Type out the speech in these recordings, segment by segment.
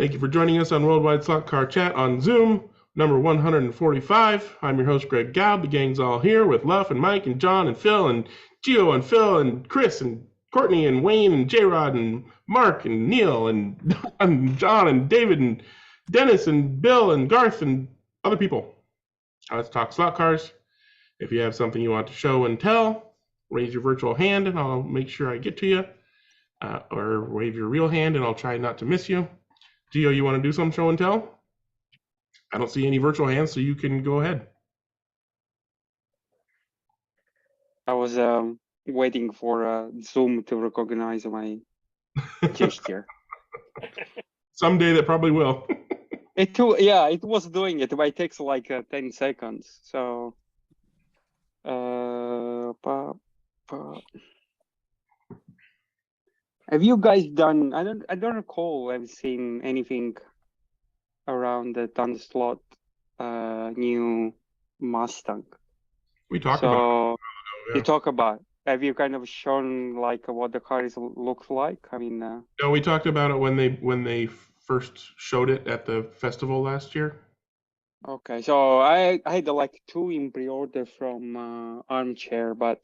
Thank you for joining us on Worldwide Slotcar Chat on Zoom, number 145. I'm your host, Greg Gaub. The gang's all here with Luff and Mike and John and Phil and Gio and Phil and Chris and Courtney and Wayne and J-Rod and Mark and Neil and John and David and Dennis and Bill and Garth and other people. Let's talk slot cars. If you have something you want to show and tell, raise your virtual hand and I'll make sure I get to you. Or wave your real hand and I'll try not to miss you. Gio, you want to do some show and tell? I don't see any virtual hands, so you can go ahead. I was waiting for Zoom to recognize my gesture. Someday that probably will. It was doing it, but it takes like 10 seconds. So, have you guys done? I don't recall. I've seen anything around the Thunderslot new Mustang. We talked about. You talk about. Have you kind of shown like what the car looks like? I mean. No, we talked about it when they first showed it at the festival last year. Okay, so I had like 2 in pre-order from Armchair, but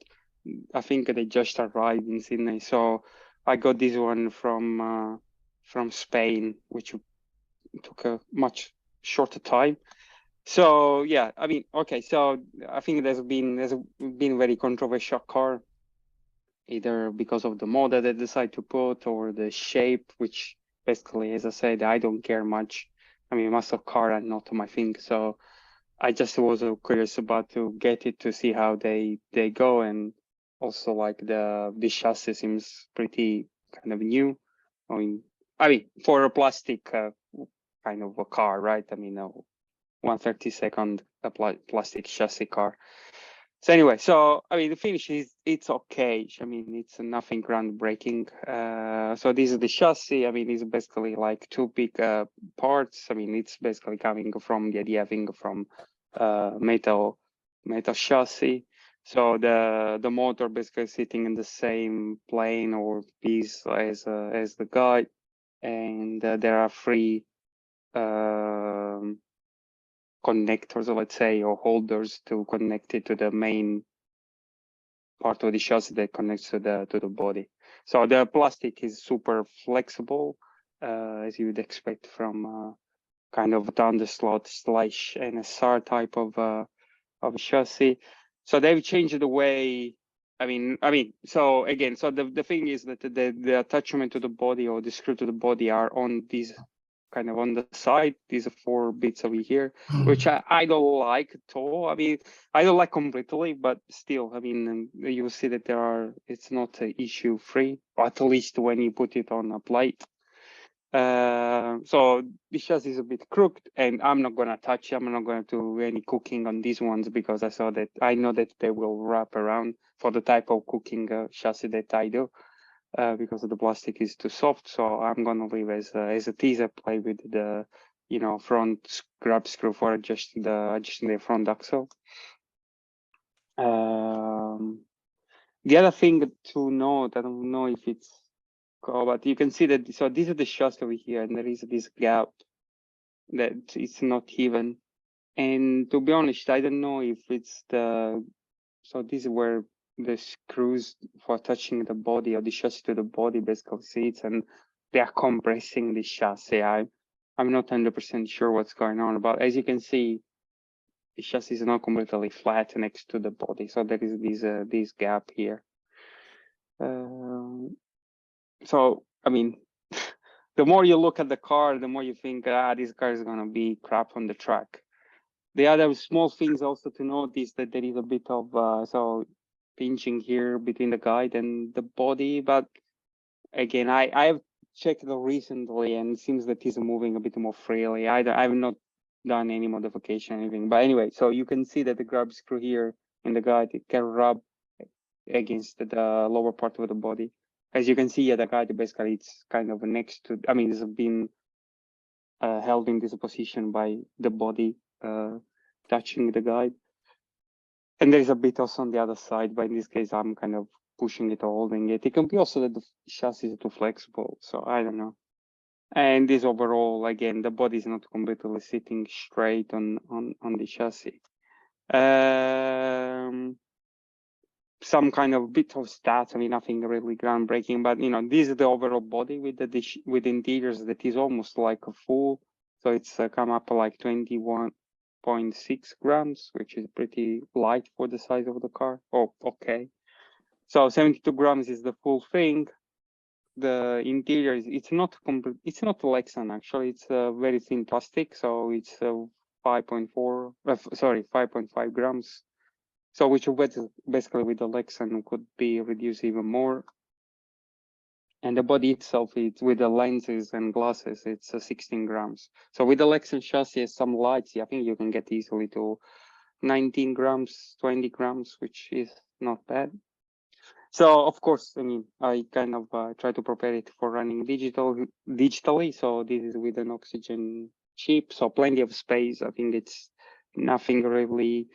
I think they just arrived in Sydney. So I got this one from Spain, which took a much shorter time. So yeah, I mean, okay. So I think there's been very controversial car, either because of the model they decide to put or the shape, which basically, as I said, I don't care much. I mean, muscle car and not my thing. So I just was curious about to get it to see how they go, and also like the chassis seems pretty kind of new. I mean for a plastic kind of a car, right? I mean, 1/32 plastic chassis car. So anyway, so I mean the finish it's okay. I mean it's nothing groundbreaking. So this is the chassis. I mean it's basically like 2 big parts. I mean it's basically coming from the idea from metal chassis. So the motor basically sitting in the same plane or piece as the guide, and there are 3 connectors, let's say, or holders to connect it to the main part of the chassis that connects to the body. So the plastic is super flexible, as you would expect from kind of Thunderslot / NSR type of chassis. So they've changed the way. I mean, so again, so the thing is that the attachment to the body or the screw to the body are on these kind of on the side. These are 4 bits over here, which I don't like at all. I mean, I don't like completely, but still, I mean, you will see that it's not issue free, or at least when you put it on a plate. So the chassis is a bit crooked, and I'm not gonna touch. I'm not gonna do any cooking on these ones because I know that they will wrap around for the type of cooking chassis that I do. Because the plastic is too soft, so I'm gonna leave as a teaser, play with the front grab screw for adjusting the front axle. The other thing to note, I don't know if it's cool, but you can see that. So this is the chassis over here, and there is this gap that it's not even. And to be honest, I don't know if it's so this is where the screws for touching the body or the chassis to the body basically sits, and they are compressing the chassis. I'm not 100% sure what's going on, but as you can see, the chassis is not completely flat next to the body, so there is this gap here. So I mean, the more you look at the car, the more you think, this car is gonna be crap on the track. The other small things also to notice that there is a bit of pinching here between the guide and the body, but again, I have checked it recently and it seems that it's moving a bit more freely. I've not done any modification or anything, but anyway, so you can see that the grab screw here in the guide, it can rub against the lower part of the body. As you can see, the guide basically it's kind of next to. I mean, it's been held in this position by the body touching the guide. And there's a bit also on the other side, but in this case, I'm kind of pushing it or holding it. It can be also that the chassis is too flexible, so I don't know. And this overall, again, the body is not completely sitting straight on the chassis. Some kind of bit of stats. I mean, nothing really groundbreaking, but this is the overall body with with interiors that is almost like a full. So it's come up like 21.6 grams, which is pretty light for the size of the car. Oh, okay. So 72 grams is the full thing. The interior it's not complete. It's not Lexan actually. It's very thin plastic, so it's 5.4. Sorry, 5.5 grams. So which basically with the Lexan could be reduced even more. And the body itself, it's with the lenses and glasses, it's 16 grams. So with the Lexan chassis, some lights, I think you can get easily to 19 grams, 20 grams, which is not bad. So of course, I mean, I kind of try to prepare it for running digitally. So this is with an oxygen chip, so plenty of space. I think it's nothing really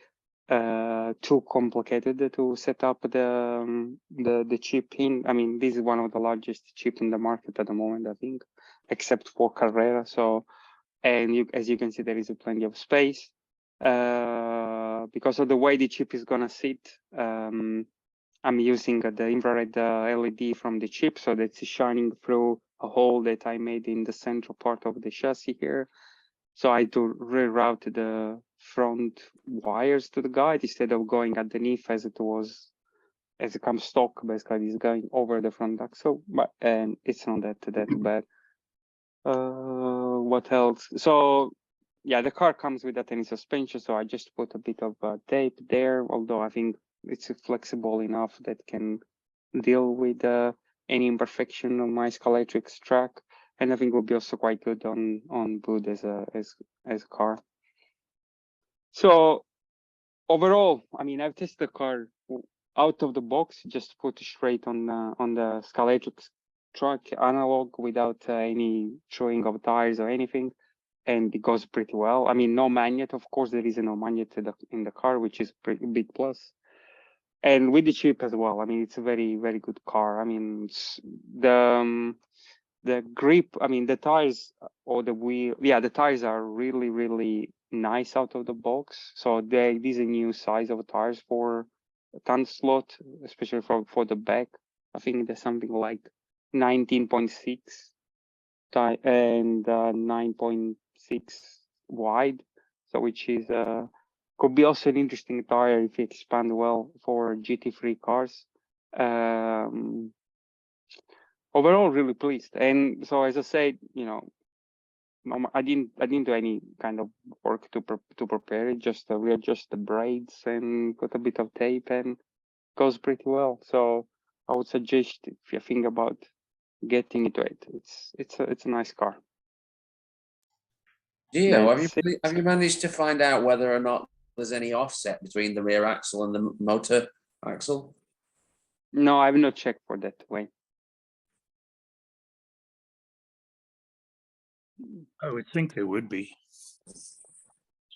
too complicated to set up the chip in. I mean, this is one of the largest chip in the market at the moment, I think, except for Carrera. So, and as you can see, there is plenty of space because of the way the chip is gonna sit. I'm using the infrared LED from the chip, so that's shining through a hole that I made in the central part of the chassis here. So I do reroute the front wires to the guide instead of going underneath as it comes stock. Basically, it's going over the front axle, and it's not that bad. What else? So yeah, the car comes with that any suspension, so I just put a bit of tape there. Although I think it's flexible enough that can deal with any imperfection on my Scalatrix track. And I think will be also quite good on boot as a car. So overall, I mean, I've tested the car out of the box, just put straight on the Scalatrix track analog without any showing of tires or anything, and it goes pretty well. I mean, no magnet, of course, there is no magnet in the car, which is pretty big plus. And with the chip as well. I mean, it's a very, very good car. I mean, the grip, I mean, the tires or the wheel, yeah, the tires are really, really nice out of the box. So these are new size of tires for Thunderslot, especially for the back. I think there's something like 19.6 and 9.6 wide. So which is could be also an interesting tire if you expand well for GT3 cars. Overall, really pleased. And so, as I said, I didn't do any kind of work to prepare it. Just readjust the braids and put a bit of tape, and it goes pretty well. So I would suggest if you think about getting into it, it's a nice car. Gio, have you managed to find out whether or not there's any offset between the rear axle and the motor axle? No, I've not checked for that way. I would think there would be. It's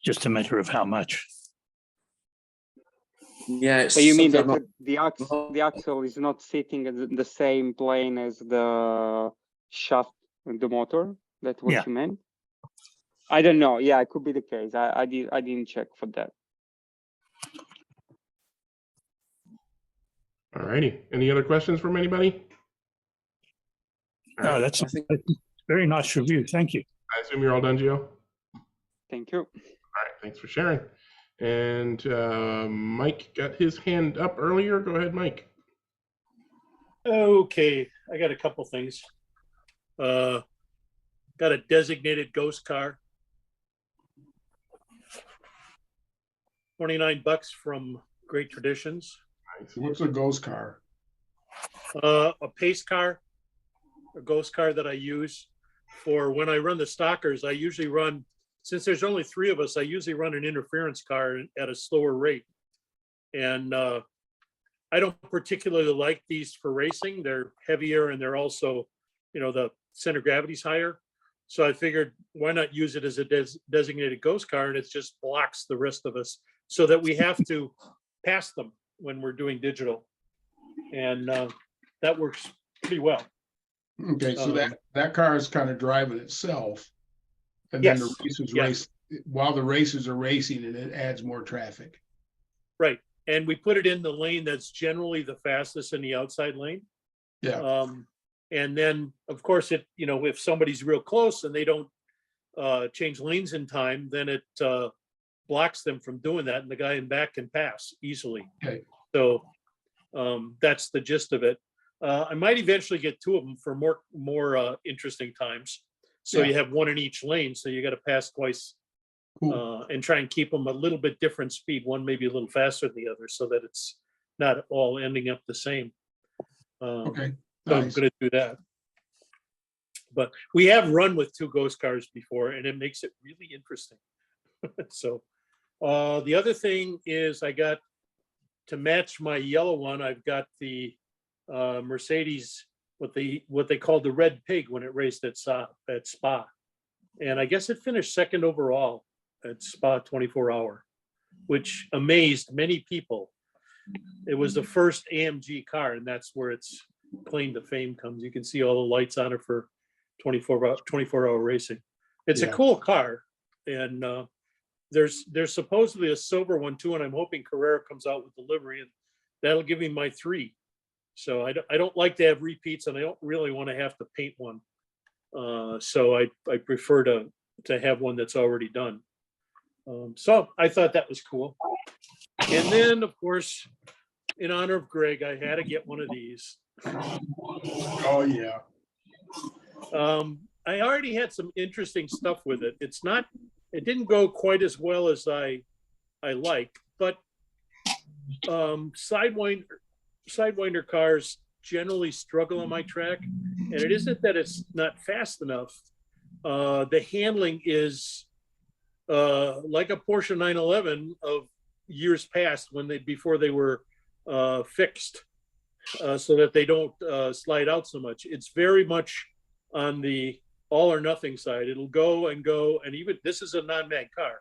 just a matter of how much. Yeah. So you mean that the axle is not sitting in the same plane as the shaft and the motor? That's what you meant? I don't know. Yeah, it could be the case. I didn't check for that. All righty. Any other questions from anybody? No, that's a very nice review. Thank you. I assume you're all done, Gio? Thank you. All right. Thanks for sharing. And Mike got his hand up earlier. Go ahead, Mike. Okay. I got a couple things. Got a designated ghost car. $29 from Great Traditions. Nice. What's a ghost car? A pace car, a ghost car that I use for when I run the stockers. I usually run, since there's only 3 of us, I usually run an interference car at a slower rate. And I don't particularly like these for racing. They're heavier and they're also, the center of gravity's higher. So I figured, why not use it as a designated ghost car, and it just blocks the rest of us so that we have to pass them when we're doing digital. And that works pretty well. Okay, so that car is kind of driving itself, and then the Yes, racers yeah. race while the racers are racing, and it adds more traffic. Right. And we put it in the lane that's generally the fastest in the outside lane. Yeah. And then, of course, it, you know, if somebody's real close and they don't change lanes in time, then it blocks them from doing that, and the guy in back can pass easily. Okay. So that's the gist of it. I might eventually get two of them for more interesting times. So you have one in each lane, so you got to pass twice. Cool. And try and keep them a little bit different speed, one maybe a little faster than the other, so that it's not all ending up the same. Okay. So I'm Nice. going to do that. But we have run with two ghost cars before, and it makes it really interesting. So the other thing is, I got to match my yellow one. I've got the Mercedes, what they called the Red Pig when it raced at Spa, and I guess it finished second overall at Spa 24 Hour, which amazed many people. It was the first AMG car, and that's where its claim to fame comes. You can see all the lights on it for 24-hour racing. It's a cool car, and there's supposedly a silver one too, and I'm hoping Carrera comes out with the livery, and that'll give me my 3. So I don't like to have repeats, and I don't really want to have to paint one. So I prefer to have one that's already done. So I thought that was cool. And then, of course, in honor of Greg, I had to get one of these. Oh yeah. I already had some interesting stuff with it. It didn't go quite as well as I like, but sidewinder cars generally struggle on my track, and it isn't that it's not fast enough. The handling is like a Porsche 911 of years past, before they were fixed, so that they don't slide out so much. It's very much on the all or nothing side. It'll go and go, and even this is a non-mag car,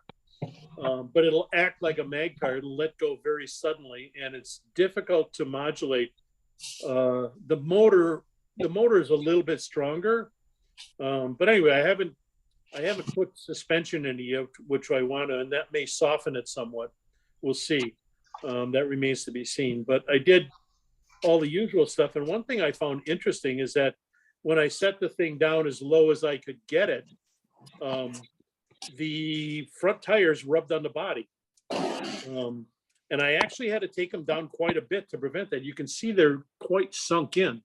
but it'll act like a mag car. It'll let go very suddenly, and it's difficult to modulate. The motor is a little bit stronger, but anyway, I haven't put suspension in it yet, which I want to, and that may soften it somewhat. We'll see. That remains to be seen. But I did all the usual stuff, and one thing I found interesting is that when I set the thing down as low as I could get it, the front tires rubbed on the body. And I actually had to take them down quite a bit to prevent that. You can see they're quite sunk in.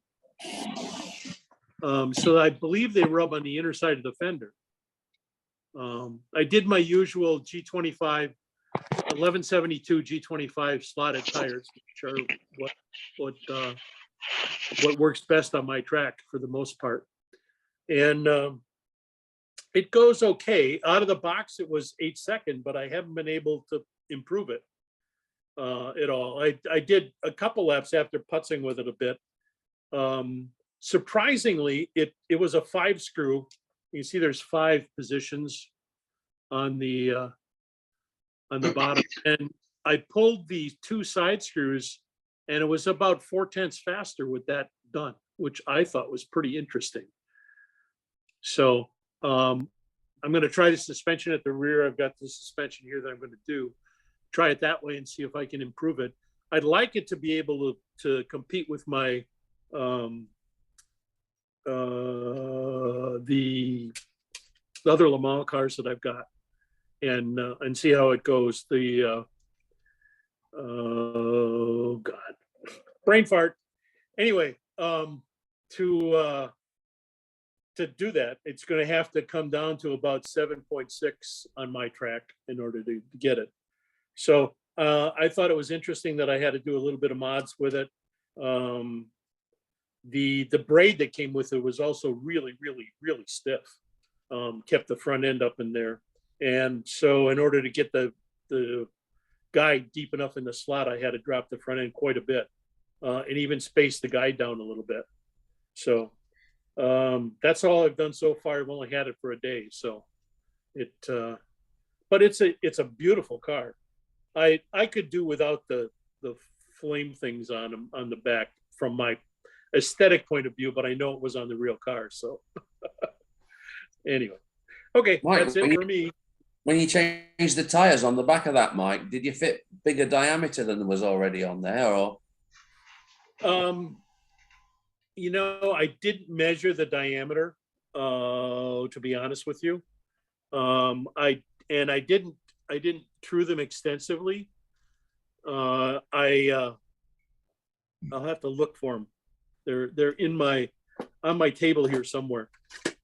So I believe they rub on the inner side of the fender. I did my usual G25, 1172 G25 slotted tires, which are what works best on my track for the most part. And it goes okay. Out of the box, it was 8 seconds, but I haven't been able to improve it at all. I did a couple laps after putzing with it a bit. Surprisingly, it was a 5-screw. You can see there's 5 positions on the bottom, and I pulled the 2 side screws, and it was about 4/10 faster with that done, which I thought was pretty interesting. So I'm going to try the suspension at the rear. I've got the suspension here that I'm going to try it that way and see if I can improve it. I'd like it to be able to compete with my the other Le Mans cars that I've got, and see how it goes. Oh God, brain fart. Anyway, to do that, it's going to have to come down to about 7.6 on my track in order to get it. So I thought it was interesting that I had to do a little bit of mods with it. The braid that came with it was also really, really, really stiff. Kept the front end up in there. And so in order to get the guide deep enough in the slot, I had to drop the front end quite a bit, and even space the guide down a little bit. So that's all I've done so far. I've only had it for a day. So but it's a beautiful car. I could do without the flame things on them on the back from my, aesthetic point of view, but I know it was on the real car. So anyway, okay, Mike, that's it for me. When you changed the tires on the back of that, Mike, did you fit bigger diameter than was already on there, or? You know, I didn't measure the diameter, to be honest with you. I didn't true them extensively. I'll have to look for them. They're on my table here somewhere,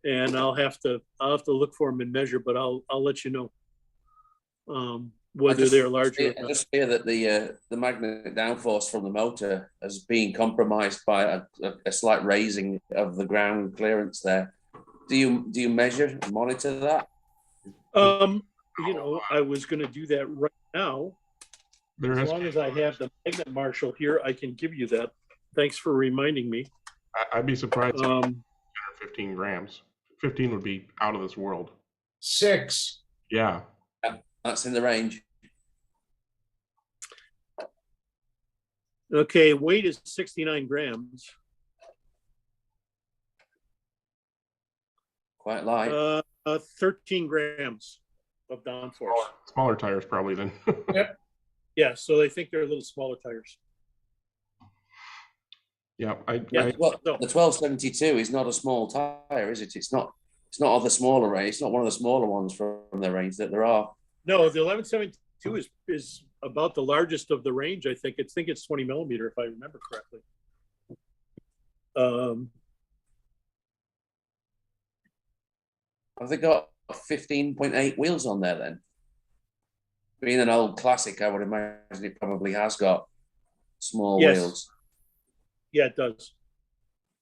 and I'll have to look for them and measure. But I'll let you know whether they're larger. I just fear that the magnetic downforce from the motor has been compromised by a slight raising of the ground clearance there. Do you measure, monitor that? You know, I was going to do that right now. As long as I have the magnet marshal here, I can give you that. Thanks for reminding me. I'd be surprised if 15 grams. 15 would be out of this world. 6. Yeah. That's in the range. Okay, weight is 69 grams. Quite light. 13 grams of downforce. Smaller tires probably then. Yep. Yeah, so they think they're a little smaller tires. Yeah, Well, the 1272 is not a small tire, is it? It's not of the smaller range. It's not one of the smaller ones from the range that there are. No, the 1172 is about the largest of the range. I think it's 20 millimeter if I remember correctly. Have they got 15.8 wheels on there then? Being an old classic, I would imagine it probably has got small wheels. Yeah, it does.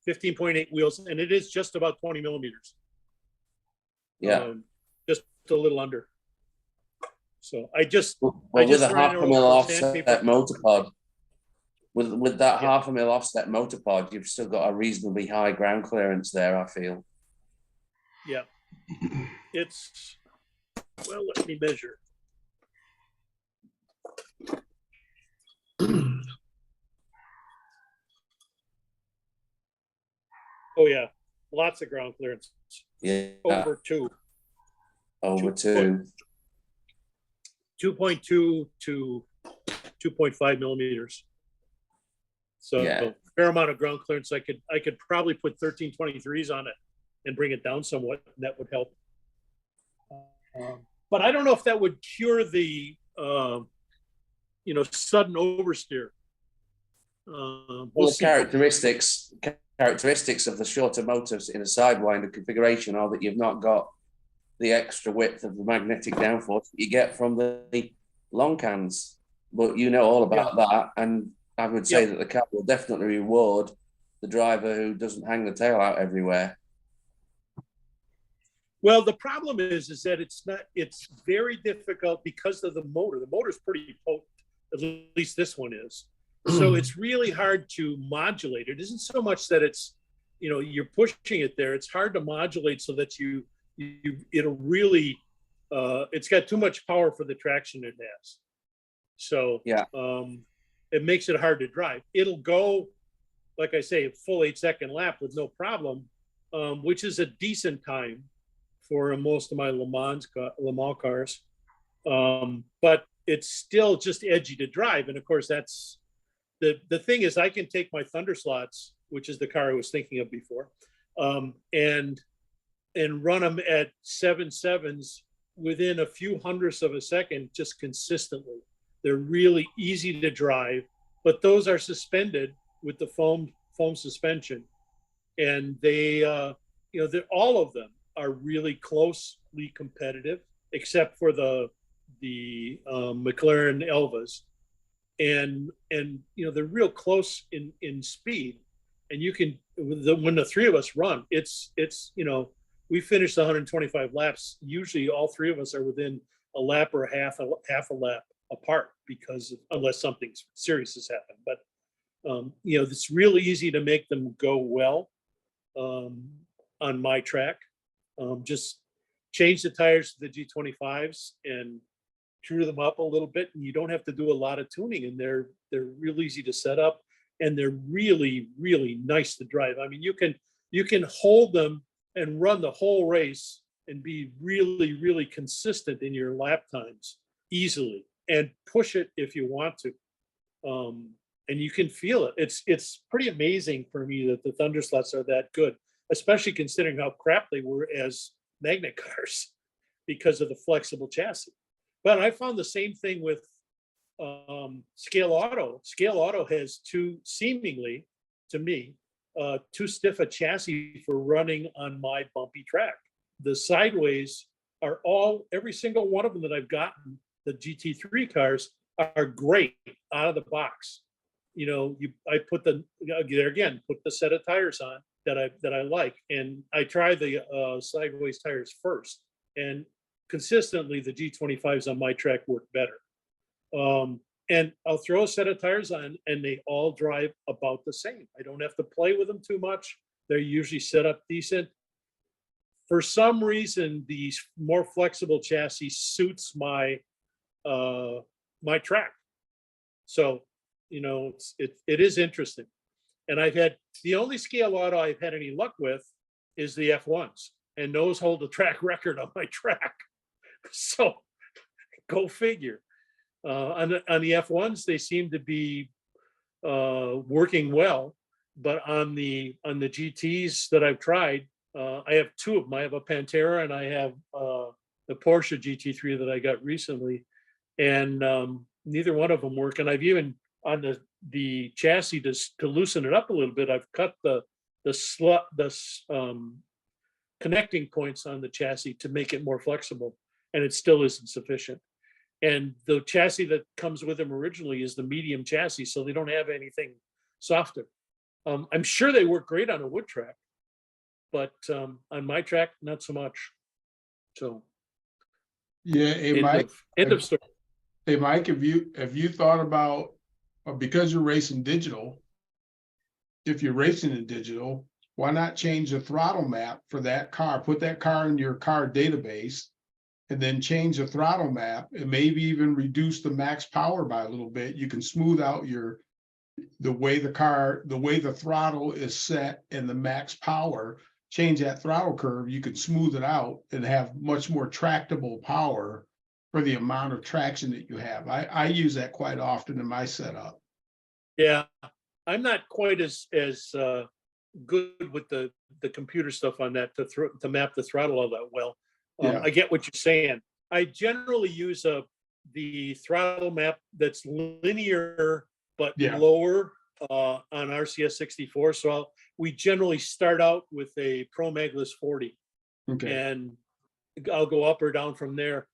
15.8 wheels, and it is just about 20 millimeters. Yeah. Just a little under. So I just with a half a mil offset motor pod, with that half a mil offset motor pod, you've still got a reasonably high ground clearance there, I feel. Yeah. It's, well, let me measure. Oh yeah, lots of ground clearance. Yeah. Over 2. Over 2. 2.2 to 2.5 millimeters. So a fair amount of ground clearance. I could probably put 1323s on it and bring it down somewhat, and that would help. But I don't know if that would cure the sudden oversteer. Well, characteristics of the shorter motors in a sidewinder configuration are that you've not got the extra width of the magnetic downforce that you get from the long cans. But you know all about that, and I would say that the car will definitely reward the driver who doesn't hang the tail out everywhere. Well, the problem is that it's very difficult because of the motor. The motor's pretty potent, at least this one is. So it's really hard to modulate. It isn't so much that it's, you're pushing it there. It's hard to modulate so that it'll really, it's got too much power for the traction it has. So it makes it hard to drive. It'll go, like I say, a full 8-second lap with no problem, which is a decent time for most of my Le Mans cars. But it's still just edgy to drive. And of course, that's the thing is I can take my Thunderslots, which is the car I was thinking of before, and run them at 7.7s within a few hundredths of a second, just consistently. They're really easy to drive, but those are suspended with the foam suspension, and they, all of them are really closely competitive, except for the McLaren Elvas, and they're real close in speed, and you can when the three of us run, it's we finish the 125 laps. Usually, all three of us are within a lap or half a lap apart, because unless something serious has happened. But it's really easy to make them go well on my track. Just change the tires to the G25s and true them up a little bit, and you don't have to do a lot of tuning, and they're real easy to set up. and they're really, really nice to drive. I mean, you can hold them and run the whole race and be really, really consistent in your lap times easily, and push it if you want to. And you can feel it. It's pretty amazing for me that the Thunderslots are that good, especially considering how crap they were as magnet cars because of the flexible chassis. But I found the same thing with Scale Auto. Scale Auto has seemingly, to me, too stiff a chassis for running on my bumpy track. The sideways are every single one of them that I've gotten, the GT3 cars, are great out of the box. You know, I put put the set of tires on that I like, and I try the sideways tires first, and consistently the G25s on my track work better. And I'll throw a set of tires on and they all drive about the same. I don't have to play with them too much. They're usually set up decent. For some reason, the more flexible chassis suits my my track. So, you know, it is interesting. And the only Scale Auto I've had any luck with is the F1s, and those hold the track record on my track. So go figure. On the F1s, they seem to be working well, but on the GTs that I've tried, I have two of them. I have a Pantera and I have the Porsche GT3 that I got recently, and neither one of them work. And I've even on the chassis to loosen it up a little bit, I've cut the connecting points on the chassis to make it more flexible, and it still isn't sufficient. And the chassis that comes with them originally is the medium chassis, so they don't have anything softer. I'm sure they work great on a wood track, but on my track, not so much. So Yeah, end of story. Hey, Mike, have you thought about, because you're racing digital, if you're racing in digital, why not change the throttle map for that car? Put that car in your car database, and then change the throttle map, and maybe even reduce the max power by a little bit. You can smooth out the way the throttle is set and the max power. Change that throttle curve. You can smooth it out and have much more tractable power for the amount of traction that you have. I use that quite often in my setup. Yeah, I'm not quite as good with the computer stuff on that to map the throttle all that well. Yeah. I get what you're saying. I generally use the throttle map that's linear but lower on RCS 64. So we generally start out with a Pro Magless 40, and I'll go up or down from there.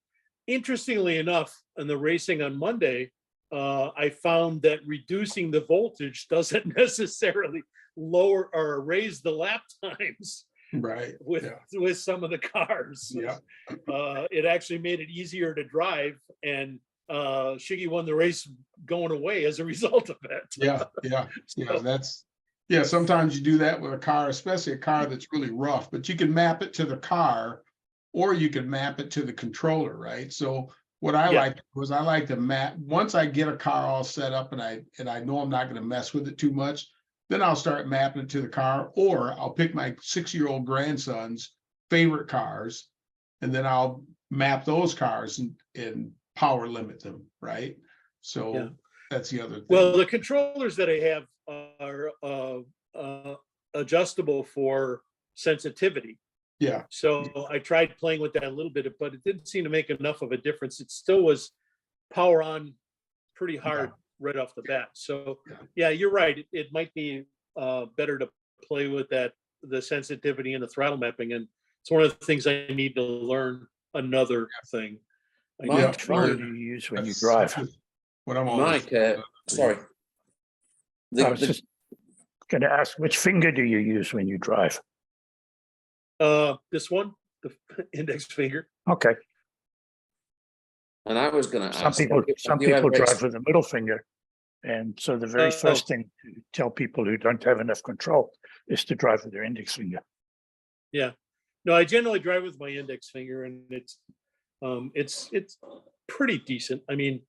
Interestingly enough, in the racing on Monday, I found that reducing the voltage doesn't necessarily lower or raise the lap times. Right. With some of the cars. Yeah. It actually made it easier to drive, and Shiggy won the race going away as a result of it. Yeah. Sometimes you do that with a car, especially a car that's really rough, but you can map it to the car, or you can map it to the controller, right? So what I like to map, once I get a car all set up and I know I'm not going to mess with it too much, then I'll start mapping it to the car, or I'll pick my 6-year-old grandson's favorite cars, and then I'll map those cars and power limit them, right? So that's the other thing. Well, the controllers that I have are adjustable for sensitivity. Yeah. So I tried playing with that a little bit, but it didn't seem to make enough of a difference. It still was power on pretty hard right off the bat. So yeah, you're right. It might be better to play with the sensitivity and the throttle mapping. And it's one of the things I need to learn. Another thing. Which finger do you use when you drive? What I'm Mike, sorry. I was just going to ask, which finger do you use when you drive? This one, the index finger. Okay. And I was going to Some ask. people drive with the middle finger, and so the very first thing to tell people who don't have enough control is to drive with their index finger. Yeah. No, I generally drive with my index finger, and it's pretty decent. I mean,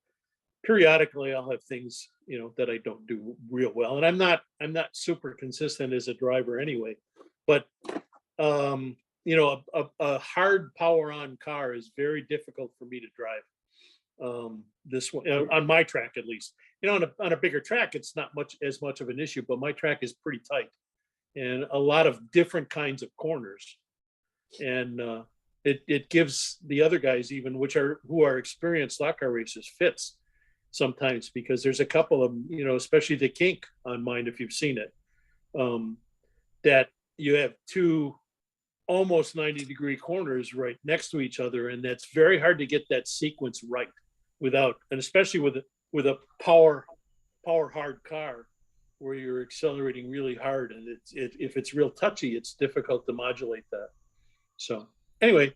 periodically I'll have things, that I don't do real well. And I'm not super consistent as a driver anyway, but a hard power on car is very difficult for me to drive. This one on my track, at least, on a bigger track, it's not as much of an issue, but my track is pretty tight and a lot of different kinds of corners. And it gives the other guys, even who are experienced slot car racers, fits sometimes, because there's a couple of them, especially the kink on mine, if you've seen it, that you have two almost 90-degree corners right next to each other, and that's very hard to get that sequence right and especially with a power hard car where you're accelerating really hard, and if it's real touchy, it's difficult to modulate that. So anyway,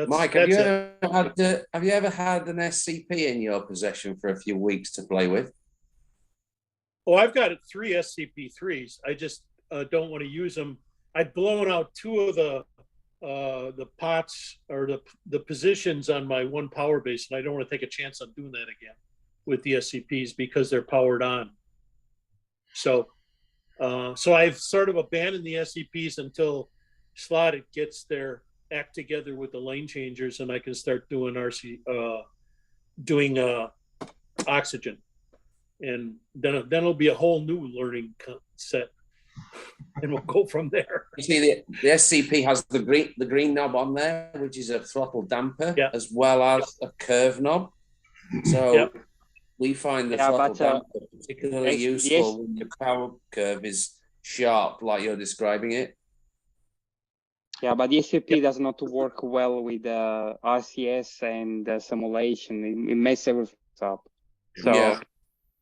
Mike, have you ever had an SCP in your possession for a few weeks to play with? Oh, I've got 3 SCP3s. I just don't want to use them. I've blown out 2 of the pots or the positions on my one power base, and I don't want to take a chance on doing that again with the SCPs because they're powered on. So I've sort of abandoned the SCPs until Slot.it gets their act together with the lane changers, and I can start doing oxygen, and then it'll be a whole new learning set, and we'll go from there. You see, the SCP has the green knob on there, which is a throttle damper, as well as a curve knob. So we find the throttle damper particularly useful when your power curve is sharp, like you're describing it. Yeah, but the SCP does not work well with RCS and simulation. It messes everything up. So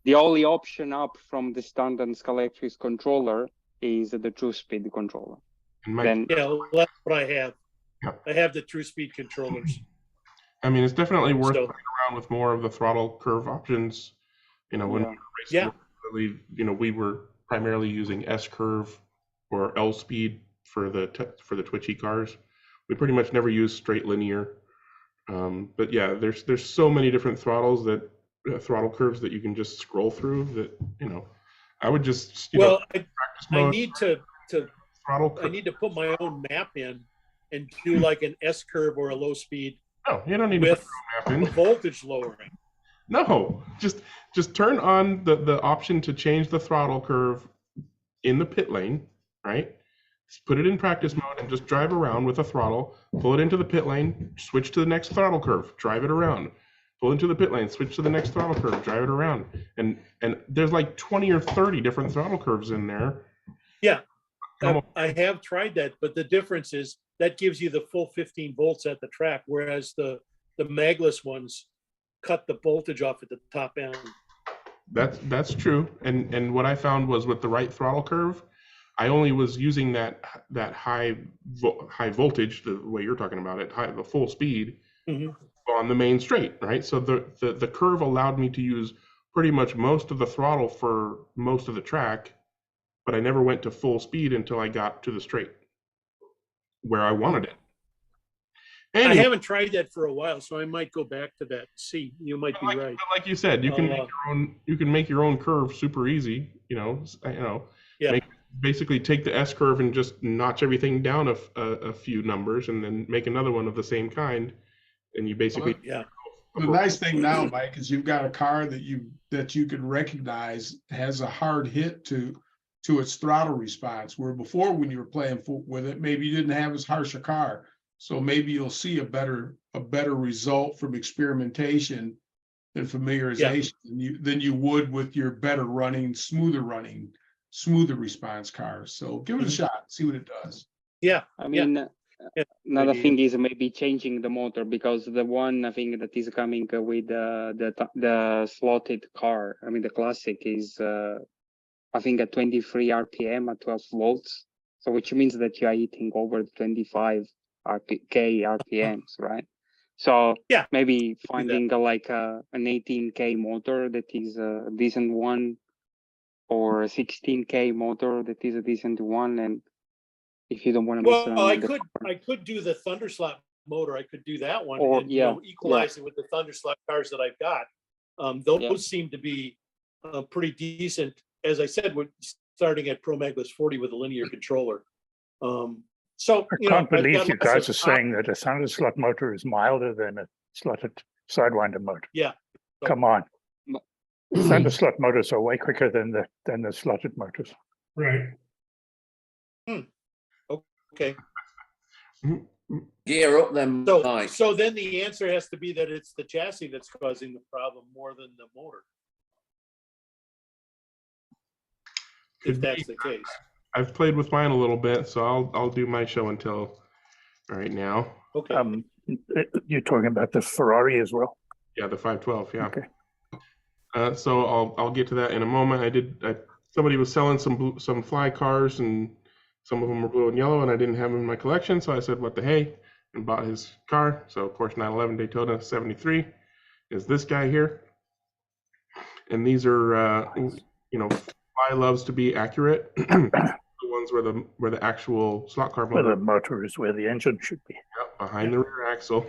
the only option up from the standard Scalextric controller is the true speed controller. That's what I have. I have the true speed controllers. I mean, it's definitely worth playing around with more of the throttle curve options. When we were racing, we were primarily using S curve or L speed for the twitchy cars. We pretty much never use straight linear. But yeah, there's so many different throttles throttle curves that you can just scroll through that, I would just practice mode, I need to put my own map in and do like an S curve or a low speed. No, you don't need to put your own map in. Voltage lowering. No, just turn on the option to change the throttle curve in the pit lane, right? Just put it in practice mode and just drive around with a throttle, pull it into the pit lane, switch to the next throttle curve, drive it around, pull into the pit lane, switch to the next throttle curve, drive it around. And there's like 20 or 30 different throttle curves in there. Yeah, I have tried that, but the difference is that gives you the full 15 volts at the track, whereas the magless ones cut the voltage off at the top end. That's true. And what I found was with the right throttle curve, I only was using that high voltage, the way you're talking about it, the full speed on the main straight, right? So the curve allowed me to use pretty much most of the throttle for most of the track, but I never went to full speed until I got to the straight where I wanted it. Anyway, I haven't tried that for a while, so I might go back to that. See, you might be right. But like you said, you can make your own curve super easy. Basically take the S curve and just notch everything down a few numbers, and then make another one of the same kind, and you basically The nice thing now, Mike, is you've got a car that you can recognize has a hard hit to its throttle response, where before when you were playing with it, maybe you didn't have as harsh a car. So maybe you'll see a better result from experimentation and familiarization than you would with your smoother response cars. So give it a shot, see what it does. Yeah. I mean, another thing is maybe changing the motor, because the one I think that is coming with the slotted car, I mean the classic, is I think at 23 RPM at 12 volts. So which means that you are hitting over 25 RPMs, right? So maybe finding like an 18K motor that is a decent one, or a 16K motor that is a decent one. And if you don't want to mess around, I could do the Thunderslot motor. I could do that one, and equalize it with the Thunderslot cars that I've got. Those seem to be pretty decent. As I said, we're starting at Pro Maglis 40 with a linear controller. So I can't believe you guys are saying that a Thunderslot motor is milder than a slotted sidewinder motor. Yeah. Come on. Thunderslot motors are way quicker than the slotted motors. Right. Okay. Gear up then, Mike. So then the answer has to be that it's the chassis that's causing the problem more than the motor. If that's the case. I've played with mine a little bit, so I'll do my show and tell right now. Okay. You're talking about the Ferrari as well? Yeah, the 512. Yeah. Okay. So I'll get to that in a moment. Somebody was selling some Fly cars, and some of them were blue and yellow, and I didn't have them in my collection, so I said, "What the hey?" and bought his car. So Porsche 911 Daytona 73 is this guy here, and these are Fly loves to be accurate. The ones where the actual slot car motor. Where the motor is where the engine should be. Yep, behind the rear axle.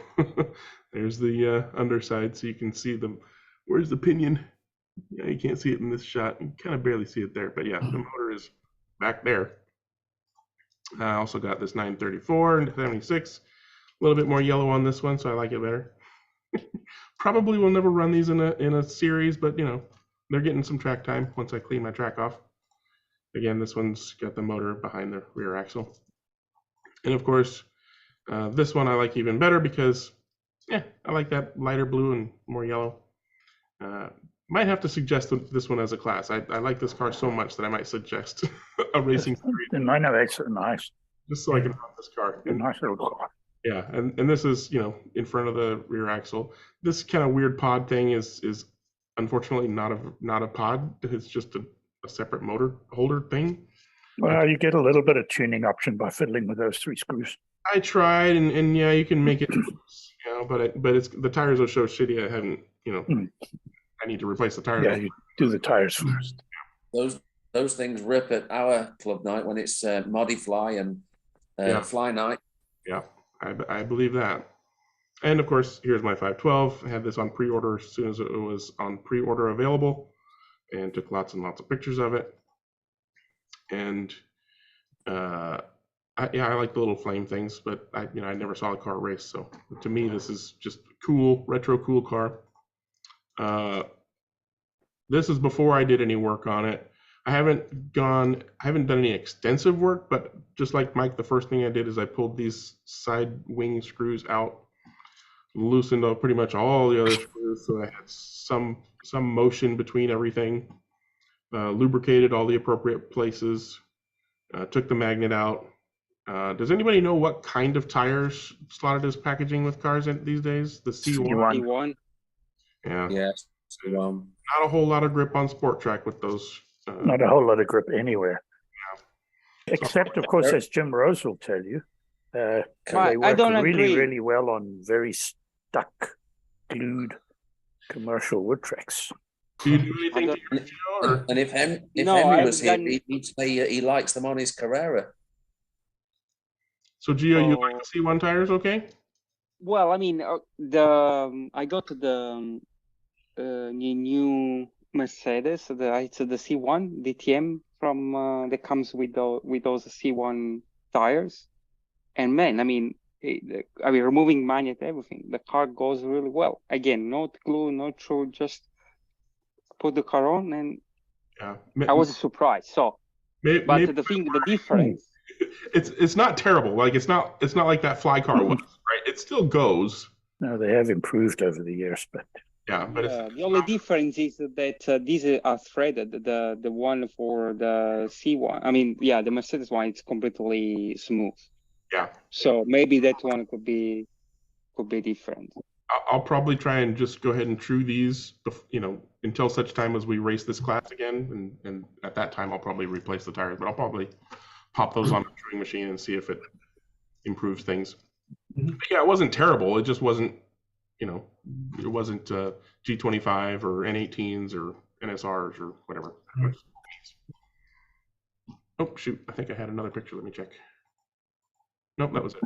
There's the underside, so you can see them. Where's the pinion? Yeah, you can't see it in this shot. You kind of barely see it there, but yeah, the motor is back there. I also got this 934 and 76. A little bit more yellow on this one, so I like it better. Probably will never run these in a series, but they're getting some track time once I clean my track off. Again, this one's got the motor behind the rear axle. And of course, this one I like even better because, I like that lighter blue and more yellow. Might have to suggest this one as a class. I like this car so much that I might suggest a racing series. The 908's are nice. Just so I can run this car. A nice little car. Yeah, and this is, in front of the rear axle. This kind of weird pod thing is unfortunately not a pod. It's just a separate motor holder thing. Well, you get a little bit of tuning option by fiddling with those 3 screws. I tried, and yeah, you can make it, but it's the tires are so shitty. I haven't, I need to replace the tires. Yeah, you do the tires first. Those things rip at our club night when it's Moddy Fly and Fly night. Yeah, I believe that. And of course, here's my 512. I had this on pre-order as soon as it was on pre-order available, and took lots and lots of pictures of it. And I like the little flame things, but I never saw a car race, so to me this is just cool, retro cool car. This is before I did any work on it. I haven't done any extensive work, but just like Mike, the first thing I did is I pulled these side wing screws out, loosened up pretty much all the other screws, so I had some motion between everything, lubricated all the appropriate places, took the magnet out. Does anybody know what kind of tires Slotted is packaging with cars these days? The C1? Yeah. Yes. Not a whole lot of grip on Sport Track with those. Not a whole lot of grip anywhere. Yeah. Except, of course, as Jim Rose will tell you, they work really well on very stuck, glued commercial wood tracks. Do you do anything to your show? And if Henry was here, he'd say he likes them on his Carrera. So, Gio, you like the C1 tires, okay? Well, I mean, I got the new Mercedes, it's the C1 DTM from that comes with those C1 tires, and man, I mean, removing magnet, everything, the car goes really well. Again, not glue, not true, just put the car on, and I was surprised. So, but the difference. It's not terrible. Like it's not like that Fly car was, right? It still goes. No, they have improved over the years, but the only difference is that these are threaded. The one for the C1, I mean, the Mercedes one, it's completely smooth. Yeah. So maybe that one could be different. I'll probably try and just go ahead and true these, until such time as we race this class again, and at that time I'll probably replace the tires, but I'll probably pop those on the truing machine and see if it improves things. But yeah, it wasn't terrible. It just wasn't, it wasn't G25 or N18s or NSRs or whatever. Oh, shoot. I think I had another picture. Let me check. Nope, that was it.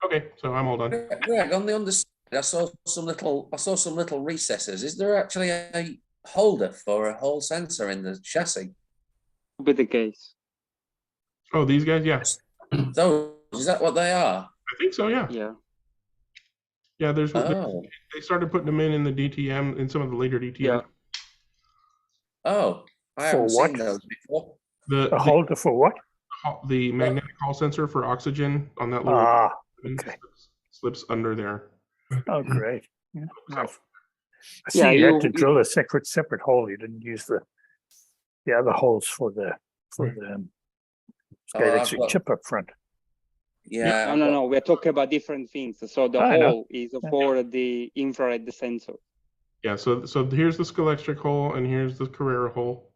Okay, so I'm all done. Greg, on I saw some little recesses. Is there actually a holder for a Hall sensor in the chassis? Could be the case. Oh, these guys, yeah. Those, is that what they are? I think so, yeah. Yeah. Yeah, they started putting them in the DTM, in some of the later DTM. Yeah. Oh, I haven't seen those before. The holder for what? The magnetic Hall sensor for oxygen on that little slips under there. Oh, great. Yeah. Nice. I see Yeah, you had to drill a separate hole. You didn't use the other holes for the electric chip up front. Yeah. No. We're talking about different things. So the hole is for the infrared sensor. Yeah. So here's the Scalextric hole, and here's the Carrera hole.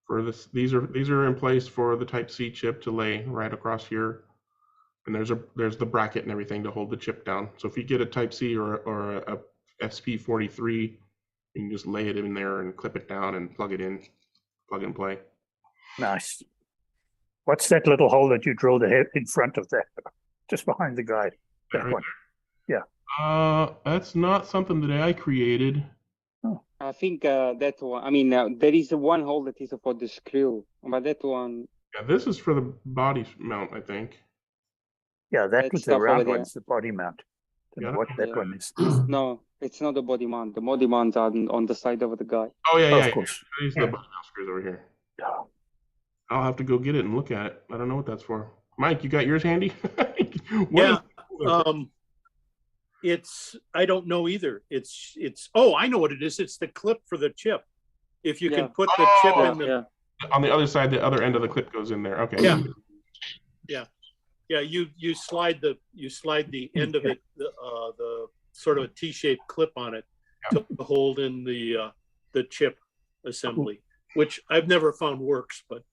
For this, these are in place for the Type C chip to lay right across here, and there's the bracket and everything to hold the chip down. So if you get a Type C or a SP43, you can just lay it in there and clip it down and plug it in, plug and play. Nice. What's that little hole that you drilled ahead in front of that, just behind the guide? That right one. Yeah. That's not something that I created. I think that one. I mean, there is one hole that is for the screw, but that one. Yeah, this is for the body mount, I think. Yeah, that was the round one. It's the body mount. I don't know what that one is. No, it's not the body mount. The body mount are on the side of the guide. Oh yeah, of course. These are the body mount screws over here. I'll have to go get it and look at it. I don't know what that's for. Mike, you got yours handy? I don't know either. Oh, I know what it is. It's the clip for the chip. If you can put the chip in the on the other side, the other end of the clip goes in there. Okay. Yeah. You slide the end of it, the sort of a T-shaped clip on it to hold in the chip assembly, which I've never found works, but.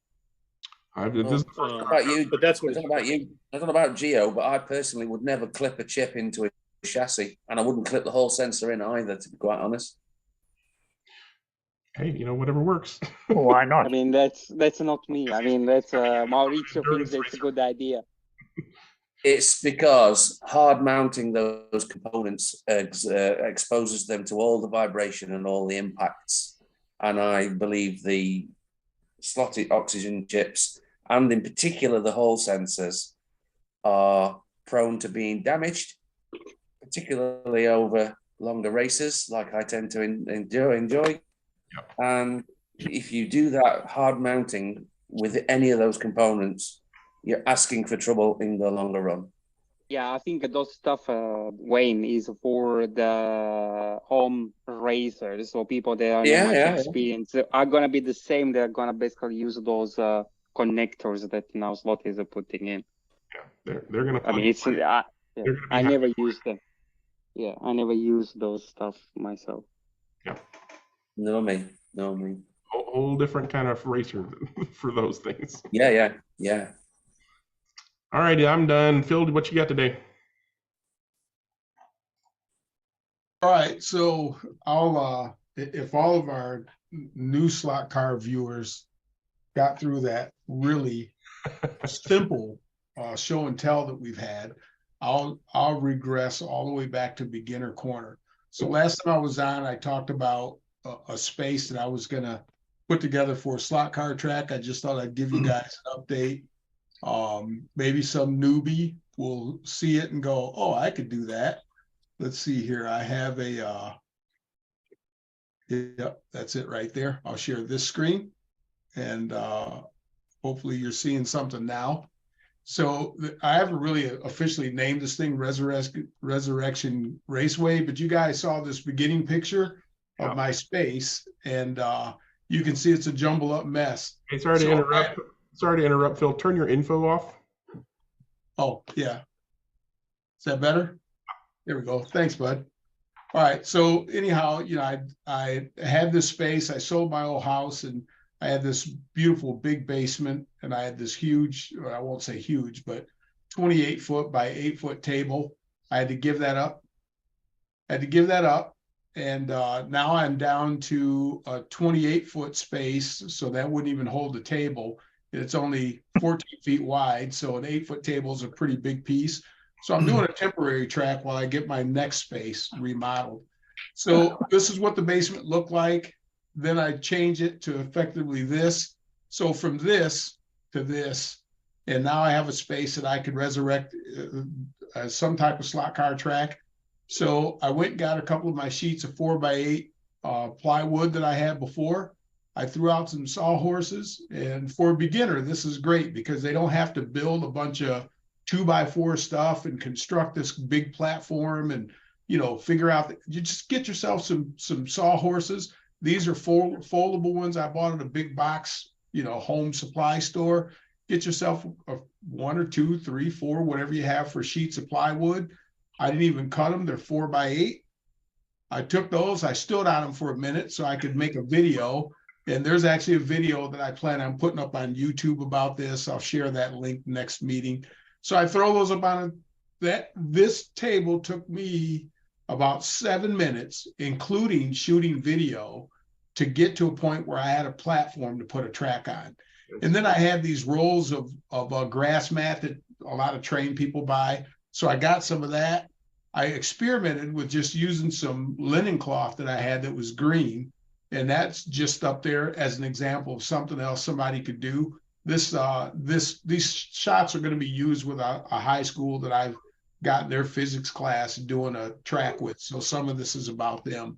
I don't know about you. I don't know about Geo, but I personally would never clip a chip into a chassis, and I wouldn't clip the whole sensor in either, to be quite honest. Hey, whatever works. Why not? I mean, that's not me. I mean, that's Mauricio thinks it's a good idea. It's because hard mounting those components exposes them to all the vibration and all the impacts, and I believe the slotted oxygen chips, and in particular the Hall sensors, are prone to being damaged, particularly over longer races, like I tend to enjoy. And if you do that hard mounting with any of those components, you're asking for trouble in the longer run. Yeah, I think those stuff, Wayne, is for the home racers, so people that are not much experience are gonna be the same. They're gonna basically use those connectors that now Slot is putting in. Yeah, they're gonna. I mean, I never use them. Yeah, I never use those stuff myself. Yeah. No me. Whole different kind of racer for those things. Yeah. All righty, I'm done. Phil, what you got today? All right, so I'll if all of our new Slotcar viewers got through that really simple show and tell that we've had, I'll regress all the way back to beginner corner. So last time I was on, I talked about a space that I was gonna put together for a Slotcar track. I just thought I'd give you guys an update. Maybe some newbie will see it and go, oh, I could do that. Let's see here. I have yep, that's it right there. I'll share this screen, and hopefully you're seeing something now. So I haven't really officially named this thing Resurrection Raceway, but you guys saw this beginning picture of my space, and you can see it's a jumble up mess. Hey, sorry to interrupt, Phil. Turn your info off. Oh, yeah. Is that better? There we go. Thanks, bud. All right. So anyhow, I had this space. I sold my old house, and I had this beautiful big basement, and I had this huge, I won't say huge, but 28 foot by 8 foot table. I had to give that up. And now I'm down to a 28 foot space. So that wouldn't even hold the table. It's only 14 feet wide. So an 8 foot table is a pretty big piece. So I'm doing a temporary track while I get my next space remodeled. So this is what the basement looked like. Then I change it to effectively this. So from this to this, and now I have a space that I could resurrect as some type of slot car track. So I went and got a couple of my sheets of 4x8 plywood that I had before. I threw out some sawhorses, and for a beginner, this is great because they don't have to build a bunch of 2x4 stuff and construct this big platform and, you know, figure out that you just get yourself some sawhorses. These are foldable ones I bought at a big box, you know, home supply store. Get yourself a 1 or 2, 3, 4, whatever you have for sheets of plywood. I didn't even cut them. They're 4x8. I took those, I stood on them for a minute so I could make a video. And there's actually a video that I plan on putting up on YouTube about this. I'll share that link next meeting. So I throw those up on that. This table took me about 7 minutes, including shooting video, to get to a point where I had a platform to put a track on. And then I had these rolls of a grass mat that a lot of trained people buy. So I got some of that. I experimented with just using some linen cloth that I had that was green. And that's just up there as an example of something else somebody could do. These shots are going to be used with a high school that I've got their physics class doing a track with. So some of this is about them.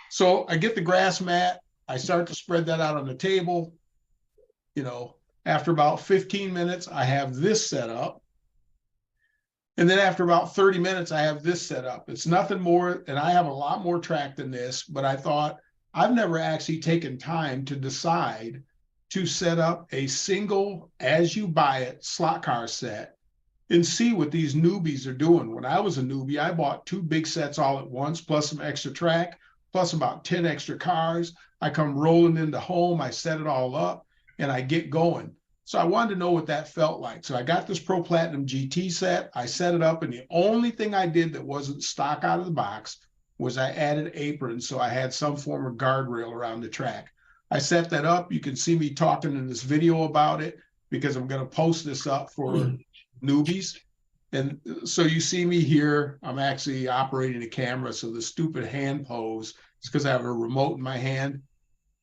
So I get the grass mat. I start to spread that out on the table. You know, after about 15 minutes, I have this set up. And then after about 30 minutes, I have this set up. It's nothing more, and I have a lot more track than this, but I thought I've never actually taken time to decide to set up a single as you buy it slot car set and see what these newbies are doing. When I was a newbie, I bought 2 big sets all at once, plus some extra track, plus about 10 extra cars. I come rolling into home, I set it all up, and I get going. So I wanted to know what that felt like. So I got this Pro Platinum GT set, I set it up, and the only thing I did that wasn't stock out of the box was I added aprons, so I had some form of guardrail around the track. I set that up. You can see me talking in this video about it because I'm going to post this up for newbies. And so you see me here. I'm actually operating a camera, so the stupid hand pose is because I have a remote in my hand.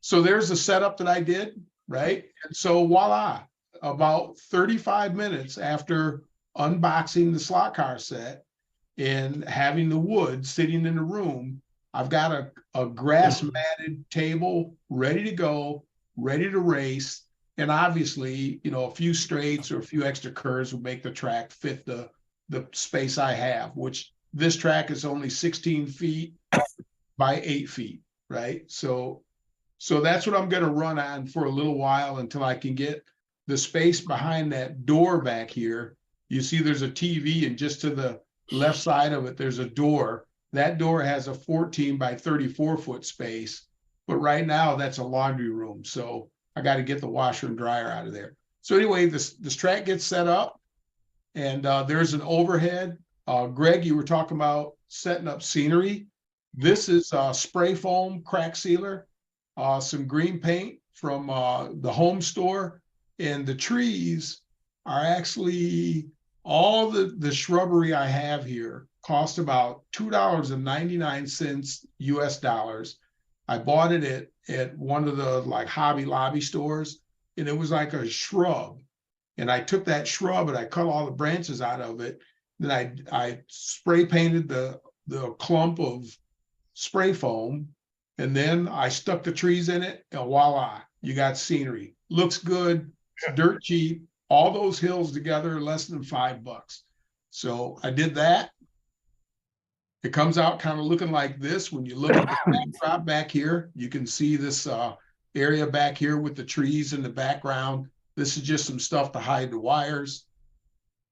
So there's the setup that I did, right? And so voila, about 35 minutes after unboxing the slot car set and having the wood sitting in the room, I've got a grass matted table ready to go, ready to race. And obviously, you know, a few straights or a few extra curves would make the track fit the space I have, which this track is only 16 feet by 8 feet, right? So that's what I'm going to run on for a little while until I can get the space behind that door back here. You see there's a TV, and just to the left side of it, there's a door. That door has a 14 by 34 foot space, but right now that's a laundry room. So I got to get the washer and dryer out of there. So anyway, this track gets set up, and there's an overhead. Greg, you were talking about setting up scenery. This is spray foam crack sealer, some green paint from the home store, and the trees are actually, all the shrubbery I have here cost about $2.99 US dollars. I bought it at one of the like Hobby Lobby stores, and it was like a shrub. And I took that shrub and I cut all the branches out of it. Then I spray painted the clump of spray foam, and then I stuck the trees in it, and voila, you got scenery. Looks good, it's dirt cheap. All those hills together, less than $5. So I did that. It comes out kind of looking like this. When you look at the backdrop back here, you can see this area back here with the trees in the background. This is just some stuff to hide the wires,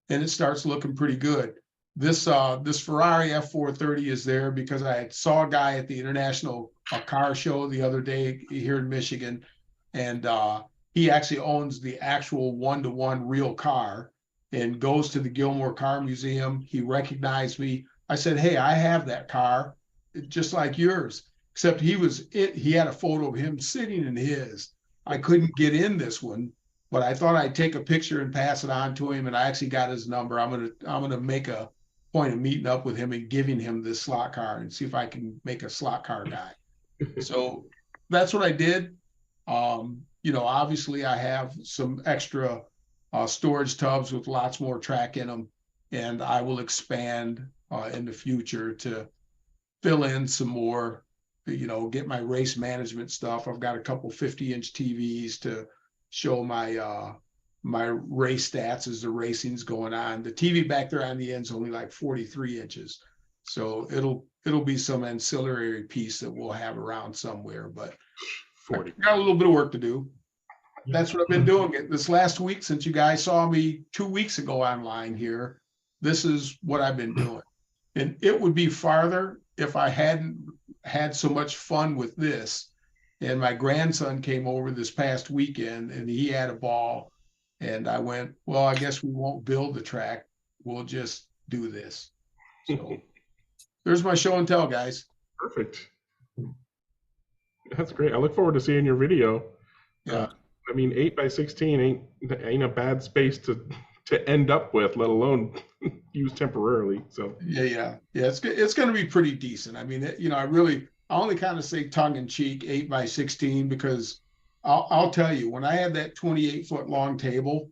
and it starts looking pretty good. This Ferrari F430 is there because I saw a guy at the International Car Show the other day here in Michigan, and he actually owns the actual one-to-one real car and goes to the Gilmore Car Museum. He recognized me. I said, hey, I have that car, just like yours, except he had a photo of him sitting in his. I couldn't get in this one, but I thought I'd take a picture and pass it on to him, and I actually got his number. I'm gonna make a point of meeting up with him and giving him this slot car and see if I can make a slot car guy. So that's what I did. You know, obviously I have some extra storage tubs with lots more track in them, and I will expand in the future to fill in some more, you know, get my race management stuff. I've got a couple 50-inch TVs to show my my race stats as the racing's going on. The TV back there on the end's only like 43 inches. So it'll be some ancillary piece that we'll have around somewhere, but 40. Got a little bit of work to do. That's what I've been doing this last week since you guys saw me 2 weeks ago online here. This is what I've been doing. And it would be farther if I hadn't had so much fun with this. And my grandson came over this past weekend and he had a ball. And I went, well, I guess we won't build the track. We'll just do this. So there's my show and tell, guys. Perfect. That's great. I look forward to seeing your video. Yeah. I mean, 8x16 ain't a bad space to end up with, let alone use temporarily. So yeah. It's going to be pretty decent. I mean, you know, I only kind of say tongue in cheek 8x16 because I'll tell you, when I had that 28-foot long table,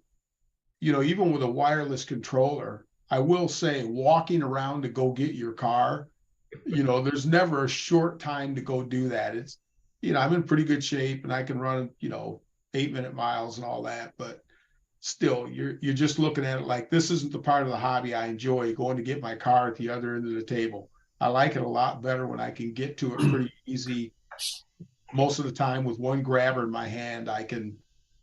you know, even with a wireless controller, I will say walking around to go get your car, you know, there's never a short time to go do that. It's, you know, I'm in pretty good shape and I can run, you know, 8-minute miles and all that, but still you're just looking at it like this isn't the part of the hobby I enjoy, going to get my car at the other end of the table. I like it a lot better when I can get to it pretty easy. Most of the time with one grabber in my hand, I can,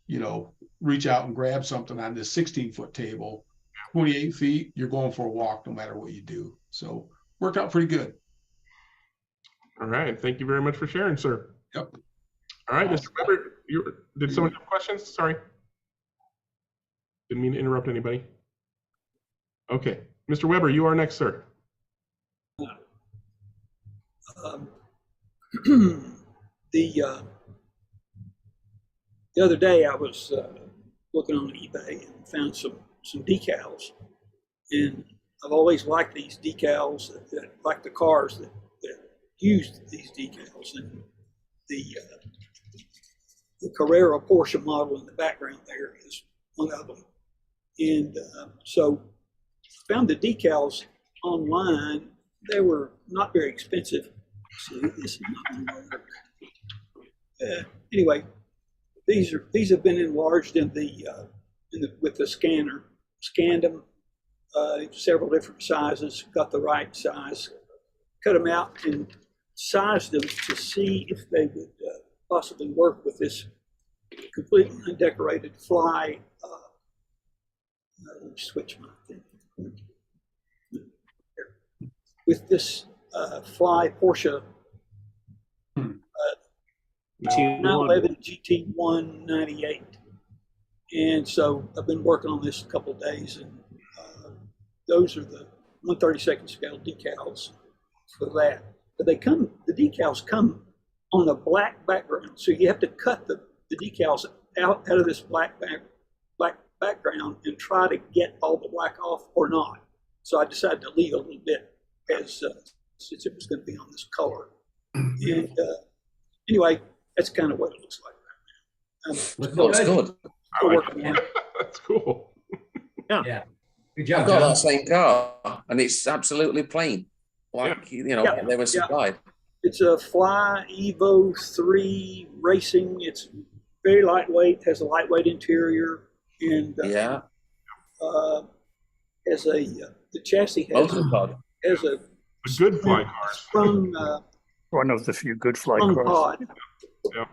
you know, reach out and grab something on this 16-foot table. 28 feet, you're going for a walk no matter what you do. So worked out pretty good. All right. Thank you very much for sharing, sir. Yep. All right, Mr. Weber, did someone have questions? Sorry. Didn't mean to interrupt anybody. Okay. Mr. Weber, you are next, sir. The other day I was looking on eBay and found some decals, and I've always liked these decals, that like the cars that used these decals, and the Carrera Porsche model in the background there is one of them. And so found the decals online. They were not very expensive. See, this is not going to work. Anyway, these have been enlarged in with the scanner. Scanned them, several different sizes. Got the right size. Cut them out and sized them to see if they would possibly work with this completely undecorated Fly. Let me switch my thing. With this Fly Porsche 911 GT1 98. And so I've been working on this a couple of days, and those are the 1/32 scale decals for that. But the decals come on a black background. So you have to cut the decals out of this black background and try to get all the black off or not. So I decided to leave a little bit as since it was going to be on this color. And anyway, that's kind of what it looks like right now. Looks good. I like it. That's cool. Yeah. Good job, I've got John. that same car, and it's absolutely plain, like you know, they were supplied. It's a Fly Evo 3 racing. It's very lightweight. Has a lightweight interior, and has the chassis has a good fly cars. Sprung, one of the few good fly cars. Pod. Yeah.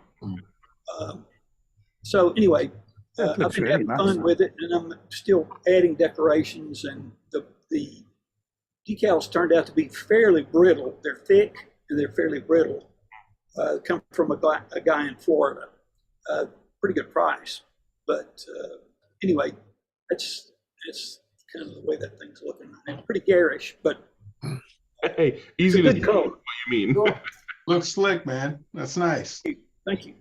So anyway, I've been really having fun with it, and I'm still adding decorations, and the decals turned out to be fairly brittle. They're thick and they're fairly brittle. Come from a guy in Florida. Pretty good price, but anyway, it's kind of the way that thing's looking. It's pretty garish, but hey, easy to tell what you mean. Looks slick, man. That's nice. Thank you.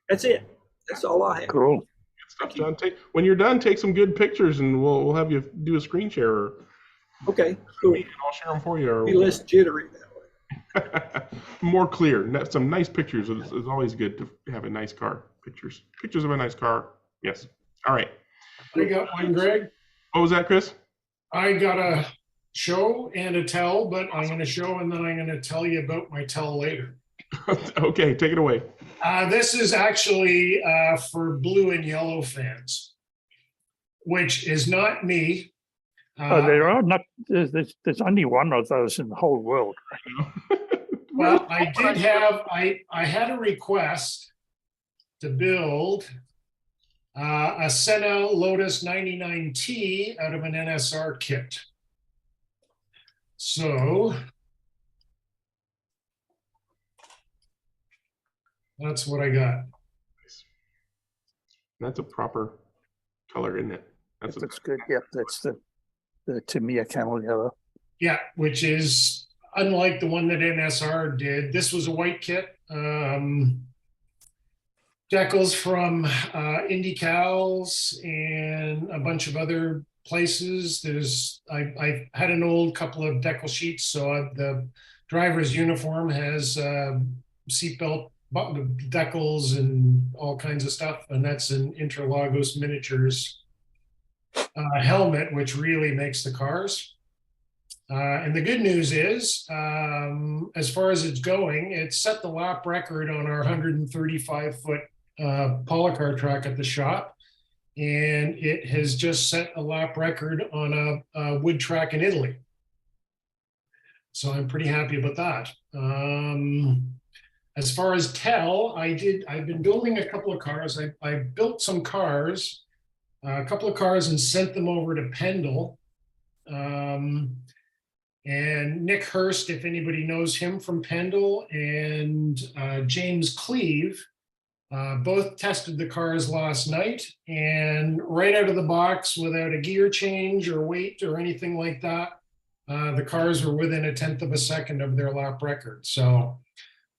That's it. That's all I have. Cool. Good stuff, John. When you're done, take some good pictures, and we'll have you do a screen share or Okay, cool. I'll share them for you. Or Be less jittery that way. more clear. Some nice pictures. It's always good to have a nice car. Pictures of a nice car. Yes. All right. I got one, Greg. What was that, Chris? I got a show and a tell, but I'm going to show and then I'm going to tell you about my tell later. Okay, take it away. This is actually for blue and yellow fans, which is not me. There are not. There's only one of those in the whole world. Well, I did have. I had a request to build a Senna Lotus 99T out of an NSR kit. So that's what I got. That's a proper color, isn't it? That's good. Yep, that's the Tamiya camel yellow. Yeah, which is unlike the one that NSR did. This was a white kit. Decals from IndyCals and a bunch of other places. I had an old couple of decal sheets, so the driver's uniform has seatbelt decals and all kinds of stuff, and that's an Interlagos Miniatures helmet, which really makes the cars. And the good news is, as far as it's going, it set the lap record on our 135-foot polycar track at the shop, and it has just set a lap record on a wood track in Italy. So I'm pretty happy about that. As far as tell, I've been building a couple of cars. I built some cars, a couple of cars, and sent them over to Pendle. And Nick Hurst, if anybody knows him from Pendle, and James Cleve, both tested the cars last night, and right out of the box, without a gear change or weight or anything like that, the cars were within 1/10 of a second of their lap record. So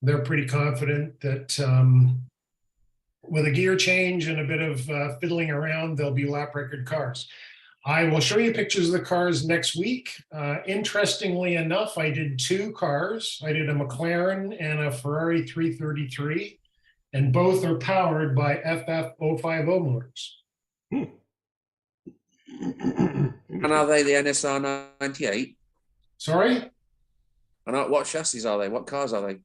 they're pretty confident that with a gear change and a bit of fiddling around, they'll be lap record cars. I will show you pictures of the cars next week. Interestingly enough, I did 2 cars. I did a McLaren and a Ferrari 333, and both are powered by FF050 motors. And are they the NSR 98? Sorry? And what chassis are they? What cars are they?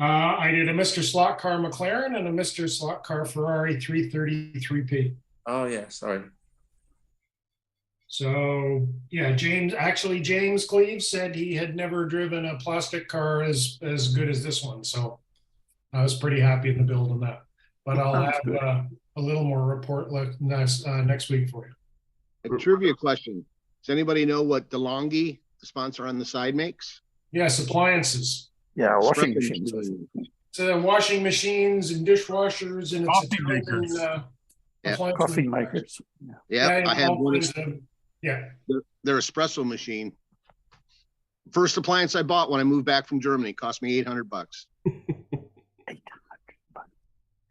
I did a Mr. Slotcar McLaren and a Mr. Slotcar Ferrari 333P. Oh, yeah, sorry. So, yeah, James Cleve said he had never driven a plastic car as good as this one. So I was pretty happy in the build on that. But I'll have a little more report next week for you. A trivia question. Does anybody know what DeLonghi, the sponsor on the side, makes? Yes, appliances. Yeah, washing machines. So washing machines and dishwashers and coffee makers. Coffee makers. Yeah, I had one. Yeah. Their espresso machine. First appliance I bought when I moved back from Germany cost me $800.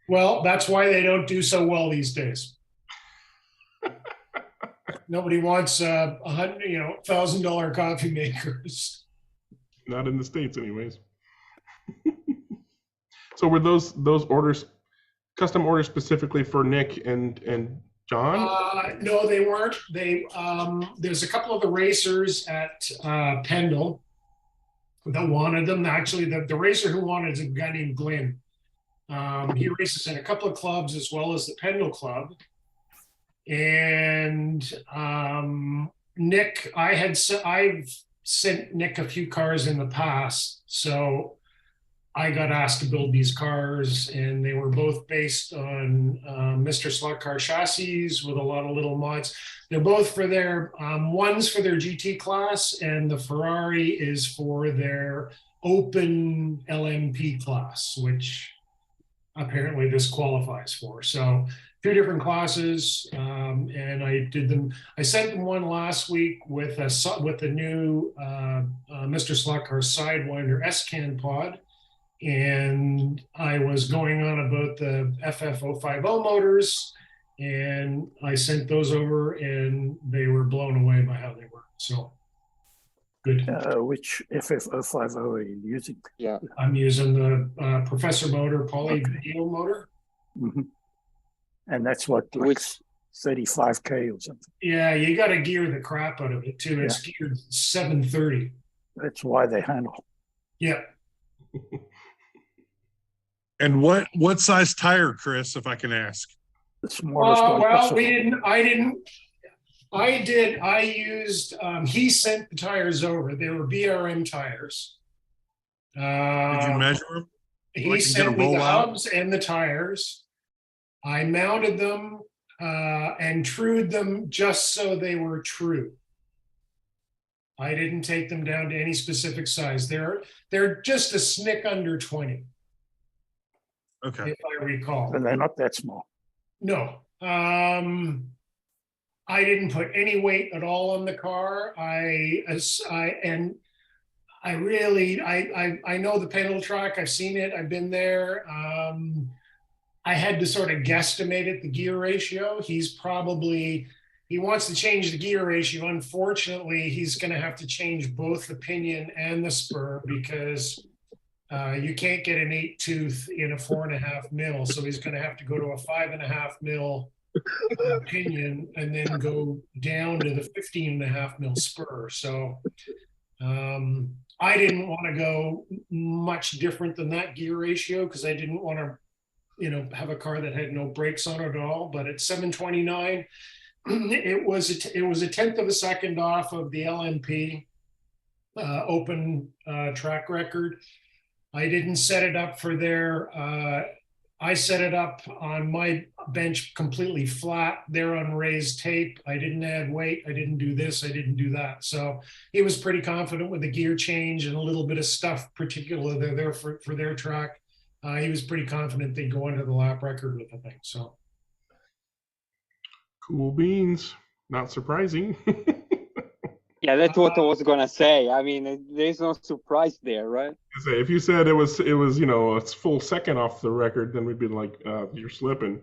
Well, that's why they don't do so well these days. Nobody wants $100,000 coffee makers. Not in the States, anyways. So were those orders custom orders specifically for Nick and John? No, they weren't. There's a couple of the racers at Pendle that wanted them. Actually, the racer who wanted is a guy named Glenn. He races in a couple of clubs as well as the Pendle Club. And Nick, I've sent Nick a few cars in the past, so I got asked to build these cars, and they were both based on Mr. Slotcar chassis with a lot of little mods. They're both for their, one's for their GT class, and the Ferrari is for their open LMP class, which apparently this qualifies for. So 2 different classes, and I did them. I sent them one last week with the new Mr. Slotcar Sidewinder S-Can pod. And I was going on about the FF050 motors, and I sent those over, and they were blown away by how they work. So Good. Which FF050 are you using? Yeah. I'm using the Professor motor, poly video motor. Mm-hmm. And that's what, like 35K or something. Yeah, you got to gear the crap out of it too. It's geared 730. That's why they handle. Yeah. And what size tire, Chris, if I can ask? The smallest one possible. We didn't. I used. He sent the tires over. They were BRM tires. Did you measure them? He sent me the hubs and the tires. I mounted them and trued them just so they were true. I didn't take them down to any specific size. They're just a snick under 20. Okay. If I recall. And they're not that small. No. I didn't put any weight at all on the car. I know the pedal track. I've seen it. I've been there. I had to sort of guesstimate it, the gear ratio. He wants to change the gear ratio. Unfortunately, he's going to have to change both the pinion and the spur because you can't get an 8-tooth in a 4.5 mil. So he's going to have to go to a 5.5 mil pinion and then go down to the 15.5 mil spur. So I didn't want to go much different than that gear ratio because I didn't want to, have a car that had no brakes on it at all. But at 729, it was a tenth of a second off of the LMP open track record. I didn't set it up for their. I set it up on my bench completely flat. They're on raised tape. I didn't add weight. I didn't do this. I didn't do that. So he was pretty confident with the gear change and a little bit of stuff, particularly there for their track. He was pretty confident they'd go under the lap record with the thing. So cool beans. Not surprising. Yeah, that's what I was gonna say. I mean, there's no surprise there, right? If you said it was a full second off the record, then we'd be like, you're slipping.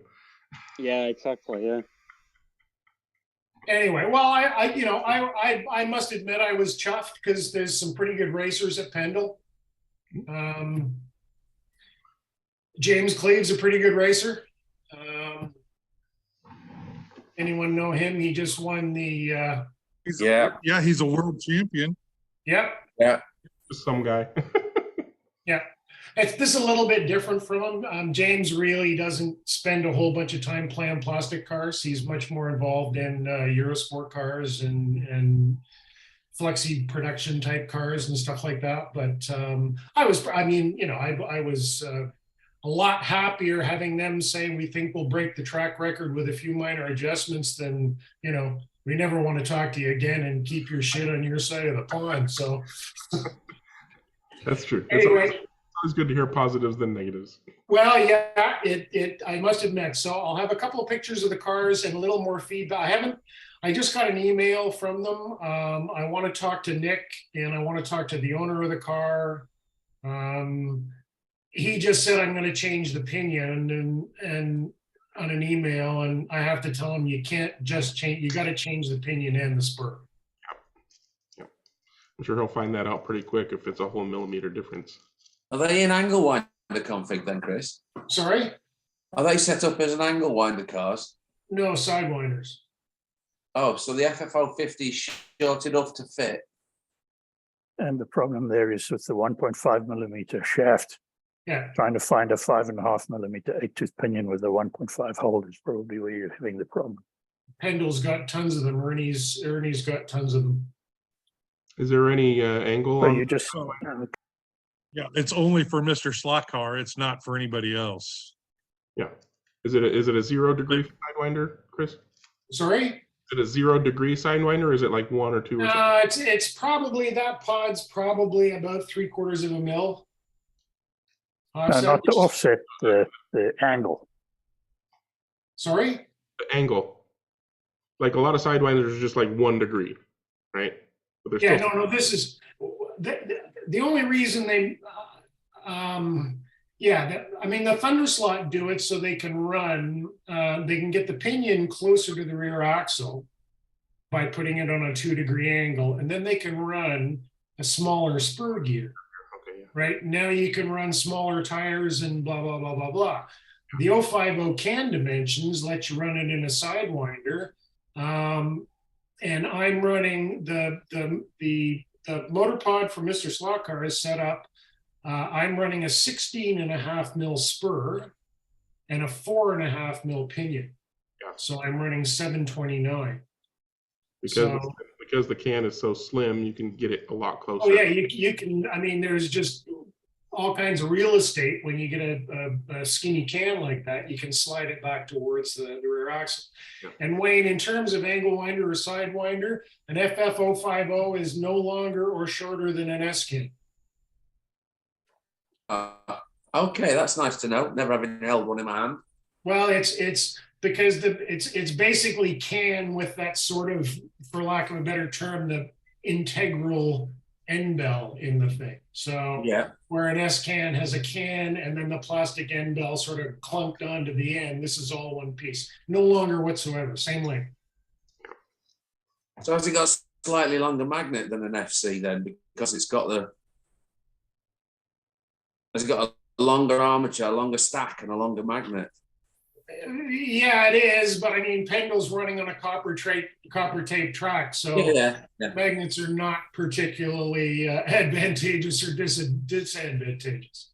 Yeah, exactly. Yeah. Anyway, well, I must admit I was chuffed because there's some pretty good racers at Pendle. James Cleave's a pretty good racer. Anyone know him? He just won the. He's a world champion. Yep. Yeah. Some guy. Yeah. This is a little bit different from him. James really doesn't spend a whole bunch of time playing plastic cars. He's much more involved in Eurosport cars and flexi production type cars and stuff like that. But I was a lot happier having them say we think we'll break the track record with a few minor adjustments than, we never want to talk to you again and keep your shit on your side of the pond. So that's true. Anyway, it's always good to hear positives than negatives. Well, yeah, I must admit. So I'll have a couple of pictures of the cars and a little more feedback. I just got an email from them. I want to talk to Nick and I want to talk to the owner of the car. He just said, I'm going to change the pinion and on an email, and I have to tell him you can't just change. You got to change the pinion and the spur. Yep. I'm sure he'll find that out pretty quick if it's a whole millimeter difference. Are they in angle winder config then, Chris? Sorry? Are they set up as an angle winder cars? No, sidewinders. Oh, so the FF050 is short enough to fit. And the problem there is with the 1.5 millimeter shaft. Yeah. Trying to find a 5.5 millimeter 8-tooth pinion with a 1.5 hole is probably where you're having the problem. Pendle's got tons of them. Ernie's got tons of them. Is there any angle? So you just yeah, it's only for Mr. Slotcar. It's not for anybody else. Yeah. Is it a 0 degree sidewinder, Chris? Sorry? Is it a 0 degree sidewinder, or is it like 1 or 2 or something? It's probably that pod's probably about 3/4 of a mil. not to offset the angle. Sorry? The angle. Like a lot of sidewinders are just like 1 degree, right? But yeah, no, this is the only reason they, I mean, the Thunderslot do it so they can run, they can get the pinion closer to the rear axle. by putting it on a 2-degree angle, and then they can run a smaller spur gear. Okay, yeah. Right now you can run smaller tires and blah blah blah blah blah. The 050 can dimensions let you run it in a sidewinder, and I'm running the motor pod for Mr. Slotcar is set up. I'm running a 16.5 mil spur and a 4.5 mil pinion. Yeah. So I'm running 729. Because the can is so slim, you can get it a lot closer. Oh yeah, you can. I mean, there's just all kinds of real estate when you get a skinny can like that. You can slide it back towards the rear axle. Yeah. And Wayne, in terms of angle winder or sidewinder, an FF050 is no longer or shorter than an S can. Okay, that's nice to know. Never having held one in my hand. Well, it's because it's basically can with that sort of, for lack of a better term, the integral end bell in the thing. So yeah, where an S can has a can and then the plastic end bell sort of clunked onto the end, this is all one piece. No longer whatsoever, same length. So has it got a slightly longer magnet than an FC then, because it's got has it got a longer armature, a longer stack, and a longer magnet? Yeah, it is, but I mean, Pendle's running on a copper tape track, so yeah. Magnets are not particularly advantageous or disadvantageous.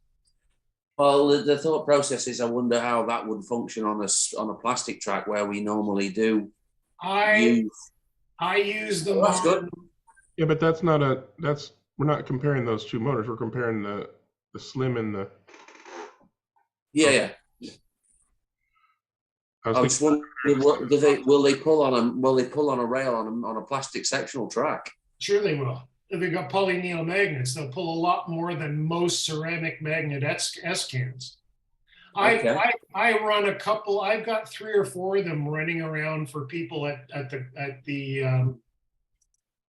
Well, the thought process is, I wonder how that would function on a plastic track where we normally do. I use them. Oh, that's good. Yeah, but we're not comparing those two motors. We're comparing the slim and the. Yeah. I was wondering, will they pull on a rail on a plastic sectional track? Sure they will. If they've got polyneal magnets, they'll pull a lot more than most ceramic magnet S cans. Okay. I run a couple. I've got 3 or 4 of them running around for people at the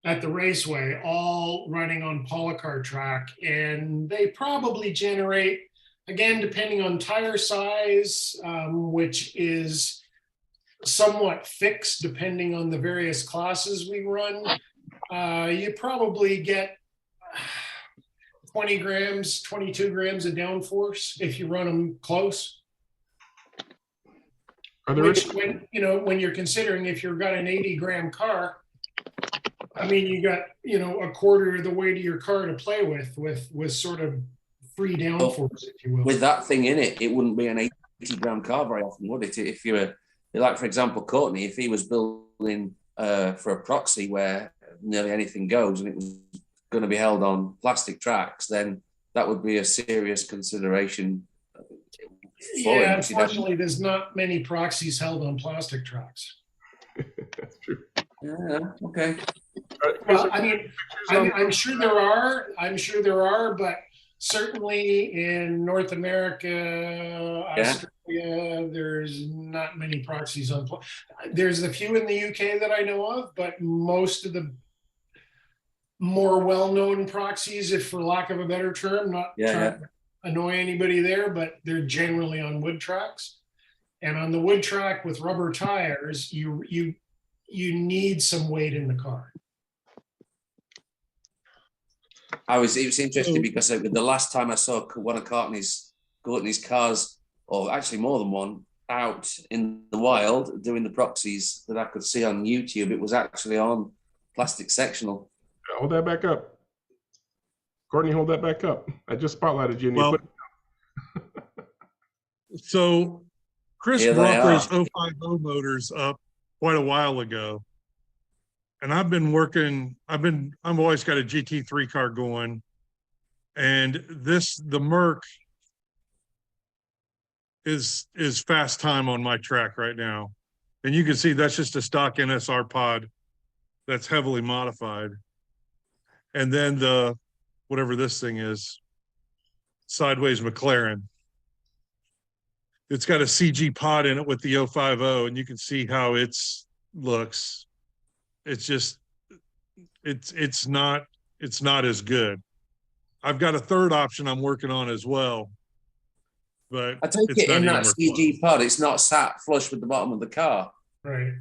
Raceway, all running on polycar track, and they probably generate, again, depending on tire size, which is somewhat fixed depending on the various classes we run, you probably get 20 grams, 22 grams of downforce if you run them close. Which, when you're considering if you've got an 80-gram car, I mean, you got, a quarter of the way to your car to play with sort of free downforce, if you will. With that thing in it, it wouldn't be an 80-gram car very often, would it? If you were, like, for example, Courtney, if he was building for a proxy where nearly anything goes and it was going to be held on plastic tracks, then that would be a serious consideration. Yeah, unfortunately, there's not many proxies held on plastic tracks. That's true. Yeah, okay. Well, I mean, I'm sure there are. I'm sure there are, but certainly in North America, Australia, there's not many proxies on. There's a few in the UK that I know of, but most of the more well-known proxies, if for lack of a better term, not trying to annoy anybody there, but they're generally on wood tracks. And on the wood track with rubber tires, you need some weight in the car. It was interesting because the last time I saw one of Courtney's cars, or actually more than one, out in the wild doing the proxies that I could see on YouTube, it was actually on plastic sectional. Hold that back up. Courtney, hold that back up. I just spotlighted you. So Chris brought those 050 motors up quite a while ago. And I've always got a GT3 car going. And the Merc is fast time on my track right now. And you can see that's just a stock NSR pod that's heavily modified. And then whatever this thing is, sideways McLaren. It's got a CG pod in it with the 050, and you can see how it looks. It's just, it's not as good. I've got a third option I'm working on as well, but I take it in that CG pod, it's not sat flush with the bottom of the car. Right.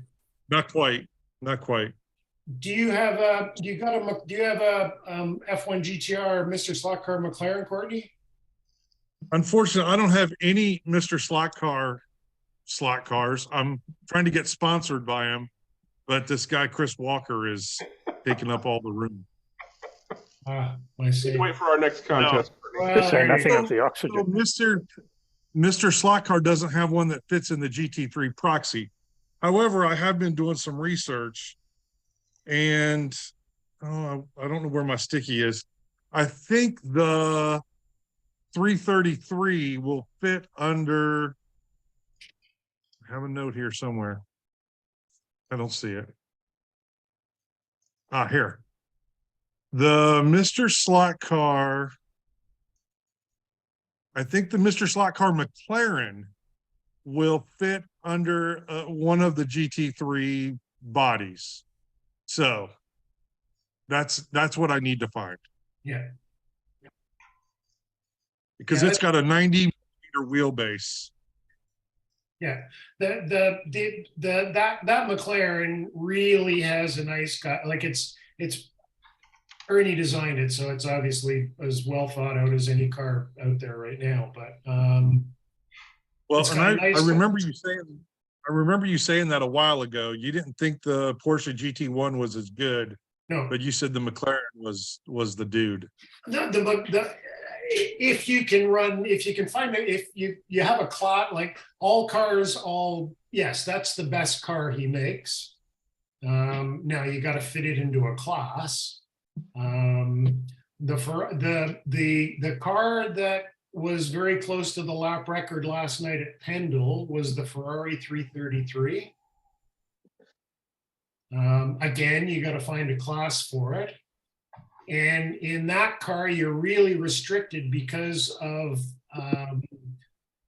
Not quite. Do you have a F1 GTR Mr. Slotcar McLaren, Courtney? Unfortunately, I don't have any Mr. slot cars. I'm trying to get sponsored by him, but this guy Chris Walker is taking up all the room. I see. Wait for our next contest. No. Well, say nothing of the oxygen. So Mr. Slotcar doesn't have one that fits in the GT3 proxy. However, I have been doing some research, and I don't know where my sticky is. I think the 333 will fit under. I have a note here somewhere. I don't see it. Here. The Mr. Slotcar. I think the Mr. Slotcar McLaren will fit under one of the GT3 bodies. So that's what I need to find. Yeah. Because it's got a 90 meter wheelbase. Yeah, that McLaren really has a nice guy. Like it's Ernie designed it, so it's obviously as well thought out as any car out there right now. But well, and I remember you saying that a while ago. You didn't think the Porsche GT1 was as good. No, but you said the McLaren was the dude. No, if you can find it, if you have a clot, like yes, that's the best car he makes. Now you got to fit it into a class. The car that was very close to the lap record last night at Pendle was the Ferrari 333. Again, you got to find a class for it. And in that car, you're really restricted because of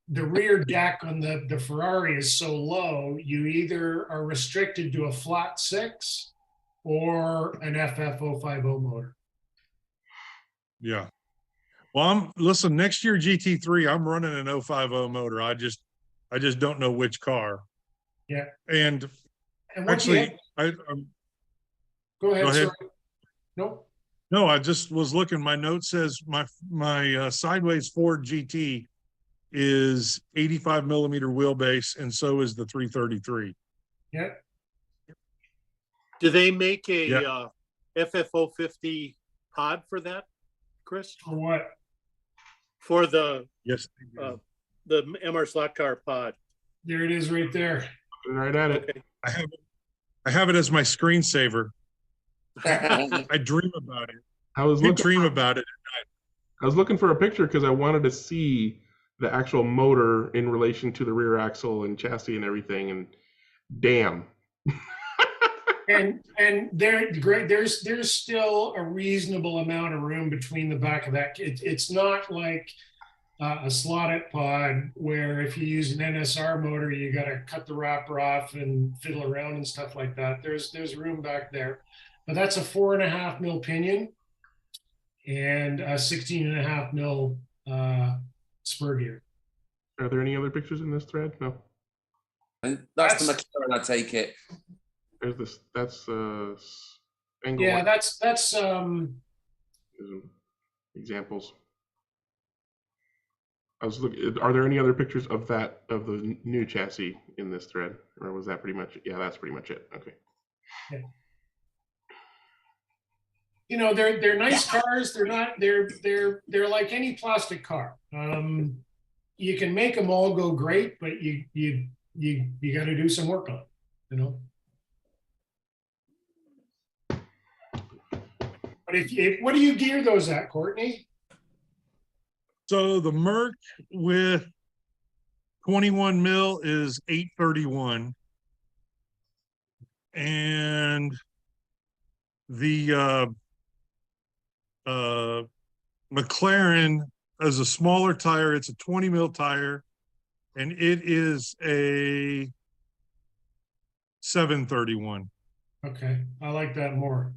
the rear deck on the Ferrari is so low, you either are restricted to a flat 6 or an FF050 motor. Yeah. Well, listen, next year GT3, I'm running an 050 motor. I just don't know which car. Yeah. And actually, go ahead. Go ahead. Sorry. Nope. No, I just was looking. My note says my sideways Ford GT is 85 millimeter wheelbase, and so is the 333. Yeah. Do they make a FF050 pod for that, Chris? For what? For the the MR Slotcar pod. There it is, right there. Right at it. Okay. I have it as my screensaver. I dream about it. I was dream about it at night. I was looking for a picture because I wanted to see the actual motor in relation to the rear axle and chassis and everything. And damn. and there's still a reasonable amount of room between the back of that. It's not like a Slot.it pod where if you use an NSR motor, you got to cut the wrapper off and fiddle around and stuff like that. There's room back there. But that's a 4.5 mil pinion and a 16.5 mil spur gear. Are there any other pictures in this thread? No. That's the McLaren, I take it. There's this. That's angle. Yeah, that's examples. I was looking. Are there any other pictures of the new chassis in this thread, or was that pretty much? Yeah, that's pretty much it. Okay. Yeah. You know, they're nice cars. They're like any plastic car. You can make them all go great, but you got to do some work on it, you know. But what do you gear those at, Courtney? So the Merc with 21 mil is 831, and the McLaren as a smaller tire, it's a 20 mil tire, and it is a 731. Okay, I like that more.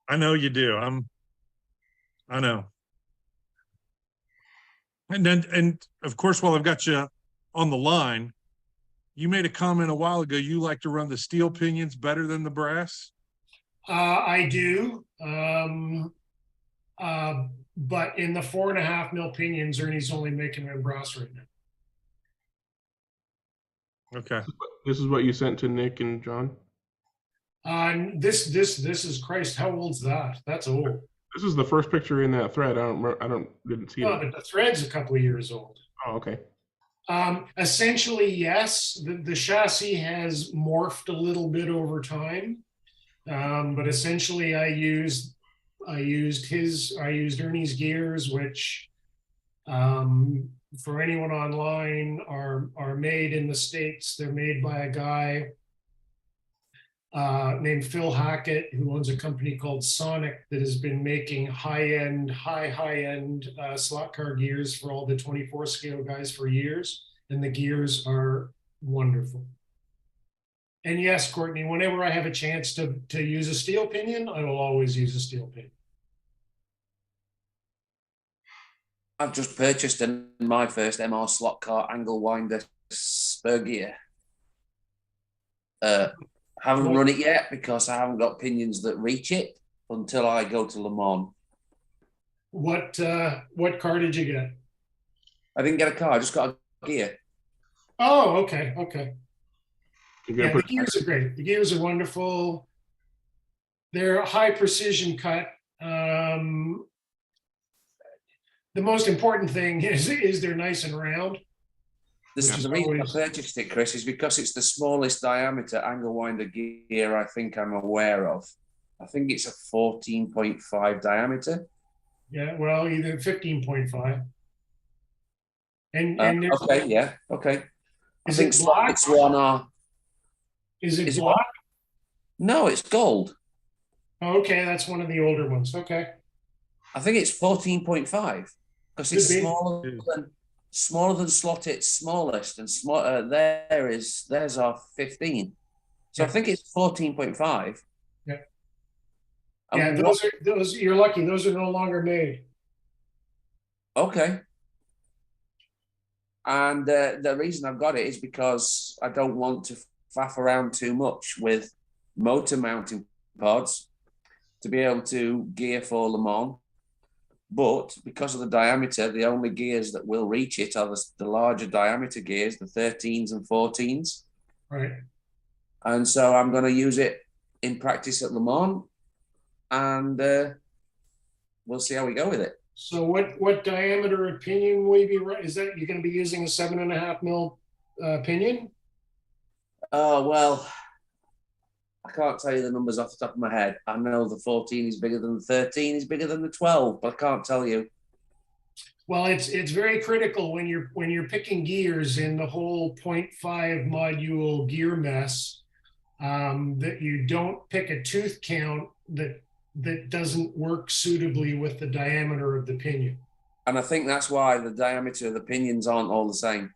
I know you do. I know. And of course, while I've got you on the line, you made a comment a while ago. You like to run the steel pinions better than the brass. I do. But in the 4.5 mil pinions, Ernie's only making them brass right now. Okay. This is what you sent to Nick and John. This is Christ. How old's that? That's old. This is the first picture in that thread. Didn't see No, it. but the thread's a couple of years old. Oh, okay. Essentially, yes, the chassis has morphed a little bit over time. But essentially I used Ernie's gears, which for anyone online are made in the States. They're made by a guy named Phil Hackett, who owns a company called Sonic that has been making high-end slot car gears for all the 24 scale guys for years, and the gears are wonderful. And yes, Courtney, whenever I have a chance to use a steel pinion, I will always use a steel pinion. I've just purchased my first MR slot car angle winder spur gear. Haven't run it yet because I haven't got pinions that reach it until I go to Le Mans. What car did you get? I didn't get a car, I just got a gear. Oh, okay. Yeah, the gears are great. The gears are wonderful. They're high precision cut. The most important thing is they're nice and round. The reason I purchased it, Chris, is because it's the smallest diameter angle winder gear I think I'm aware of. I think it's a 14.5 diameter. Yeah, well, either 15.5. And okay, yeah, okay. Is it black? It's one. Is it black? No, it's gold. Okay, that's one of the older ones. Okay. I think it's 14.5 because it's smaller than Slot.it's smallest, and theirs are 15. So I think it's 14.5. Yeah. Yeah, those you're lucky. Those are no longer made. Okay. And the reason I've got it is because I don't want to faff around too much with motor mounting pods to be able to gear for Le Mans. But because of the diameter, the only gears that will reach it are the larger diameter gears, the 13s and 14s. Right. And so I'm going to use it in practice at Le Mans, and we'll see how we go with it. So what diameter of pinion will you be? Is that you're going to be using a 7.5 mil pinion? Well, I can't tell you the numbers off the top of my head. I know the 14 is bigger than the 13 is bigger than the 12, but I can't tell you. Well, it's very critical when you're picking gears in the whole 0.5 module gear mess, that you don't pick a tooth count that doesn't work suitably with the diameter of the pinion. And I think that's why the diameter of the pinions aren't all the same.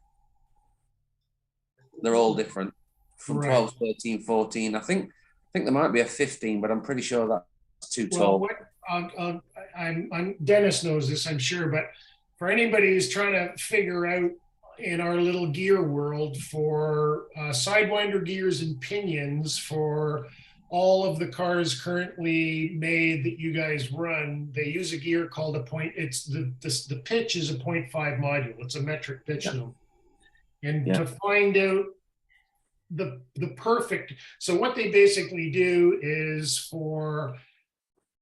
They're all different from 12, 13, 14. I think there might be a 15, but I'm pretty sure that's too tall. I'm Dennis knows this, I'm sure, but for anybody who's trying to figure out in our little gear world for sidewinder gears and pinions for all of the cars currently made that you guys run, they use a gear called a point. It's the pitch is a 0.5 module. It's a metric pitch number. And to find out the perfect, so what they basically do is for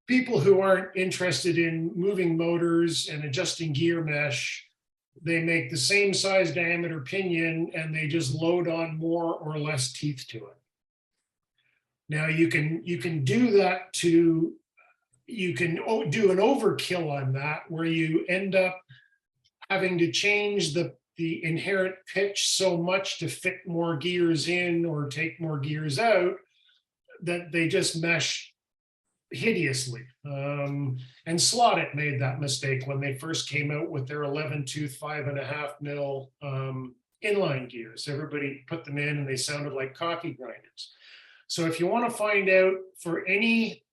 people who aren't interested in moving motors and adjusting gear mesh, they make the same size diameter pinion and they just load on more or less teeth to it. Now you can do that you can do an overkill on that where you end up having to change the inherent pitch so much to fit more gears in or take more gears out that they just mesh hideously. And Slot.it made that mistake when they first came out with their 11 tooth 5.5 mil inline gears. Everybody put them in and they sounded like coffee grinders. So if you want to find out for any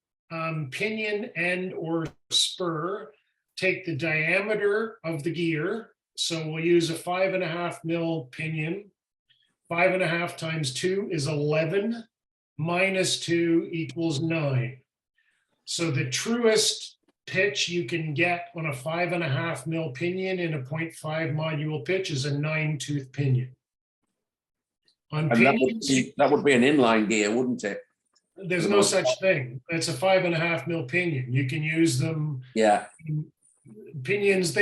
pinion and or spur, take the diameter of the gear. So we'll use a 5.5 mil pinion 5.5 times 2 is 11, minus 2 equals 9. So the truest pitch you can get on a 5.5 mil pinion in a 0.5 module pitch is a 9-tooth pinion. On And pinions, that would be an inline gear, wouldn't it? there's no such thing. It's a 5.5 mil pinion. You can use them. Yeah. Pinions,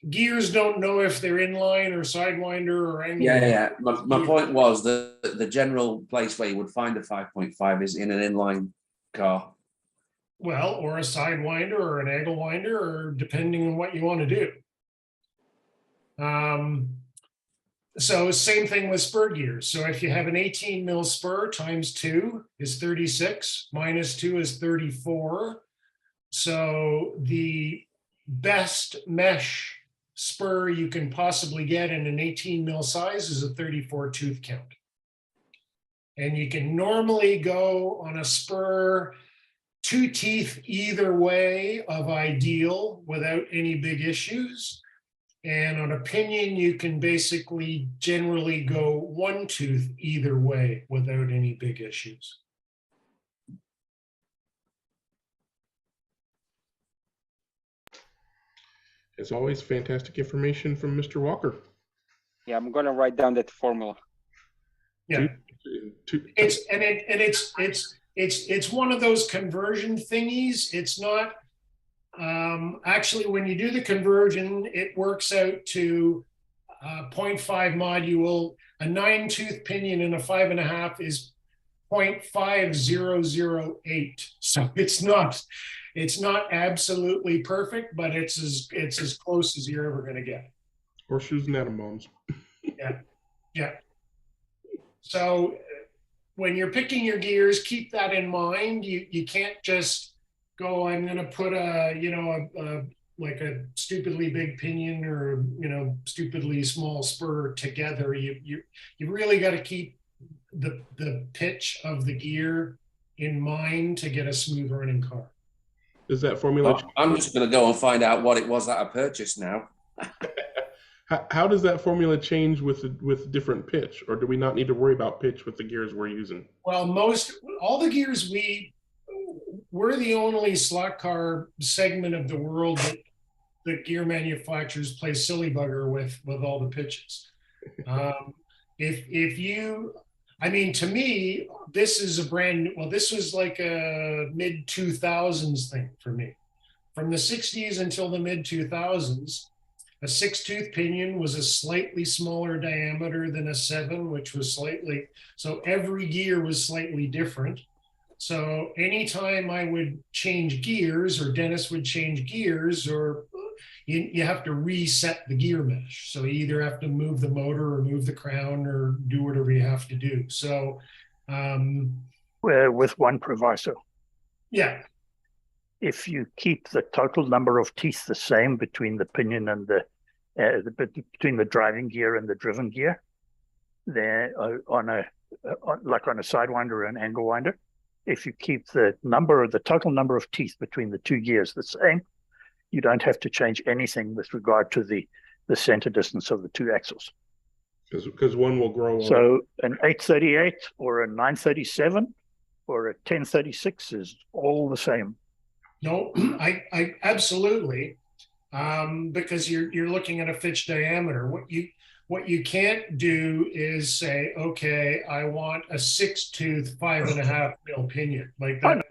gears don't know if they're inline or sidewinder or angle. Yeah. My point was that the general place where you would find a 5.5 is in an inline car. Well, or a sidewinder or an angle winder, or depending on what you want to do. So same thing with spur gears. So if you have an 18 mil spur times 2 is 36, minus 2 is 34. So the best mesh spur you can possibly get in an 18 mil size is a 34 tooth count. And you can normally go on a spur 2 teeth either way of ideal without any big issues. And on a pinion, you can basically generally go 1 tooth either way without any big issues. As always, fantastic information from Mr. Walker. Yeah, I'm gonna write down that formula. Yeah, it's one of those conversion thingies. It's not actually, when you do the conversion, it works out to 0.5 module. A 9-tooth pinion in a 5.5 is 0.5008. So it's not absolutely perfect, but it's as close as you're ever going to get. Horseshoes and atom bombs. Yeah. So when you're picking your gears, keep that in mind. You can't just go, I'm going to put like a stupidly big pinion or stupidly small spur together. You really got to keep the pitch of the gear in mind to get a smooth running car. Is that formula? I'm just going to go and find out what it was that I purchased now. How does that formula change with different pitch, or do we not need to worry about pitch with the gears we're using? Well, all the gears we're the only slot car segment of the world that the gear manufacturers play silly bugger with all the pitches. To me, this is this was like a mid 2000s thing for me. From the 60s until the mid 2000s, a 6-tooth pinion was a slightly smaller diameter than a 7, which was so every gear was slightly different. So anytime I would change gears, or Dennis would change gears, or you have to reset the gear mesh. So you either have to move the motor or move the crown or do whatever you have to do. So with one proviso. Yeah. If you keep the total number of teeth the same between the pinion and between the driving gear and the driven gear, then on a sidewinder or an angle winder, if you keep the total number of teeth between the 2 gears the same, you don't have to change anything with regard to the center distance of the 2 axles. Because one will grow. So an 838 or a 937 or a 1036 is all the same. No, I absolutely, because you're looking at a pitch diameter. What you can't do is say, okay, I want a 6-tooth 5.5 mil pinion like that.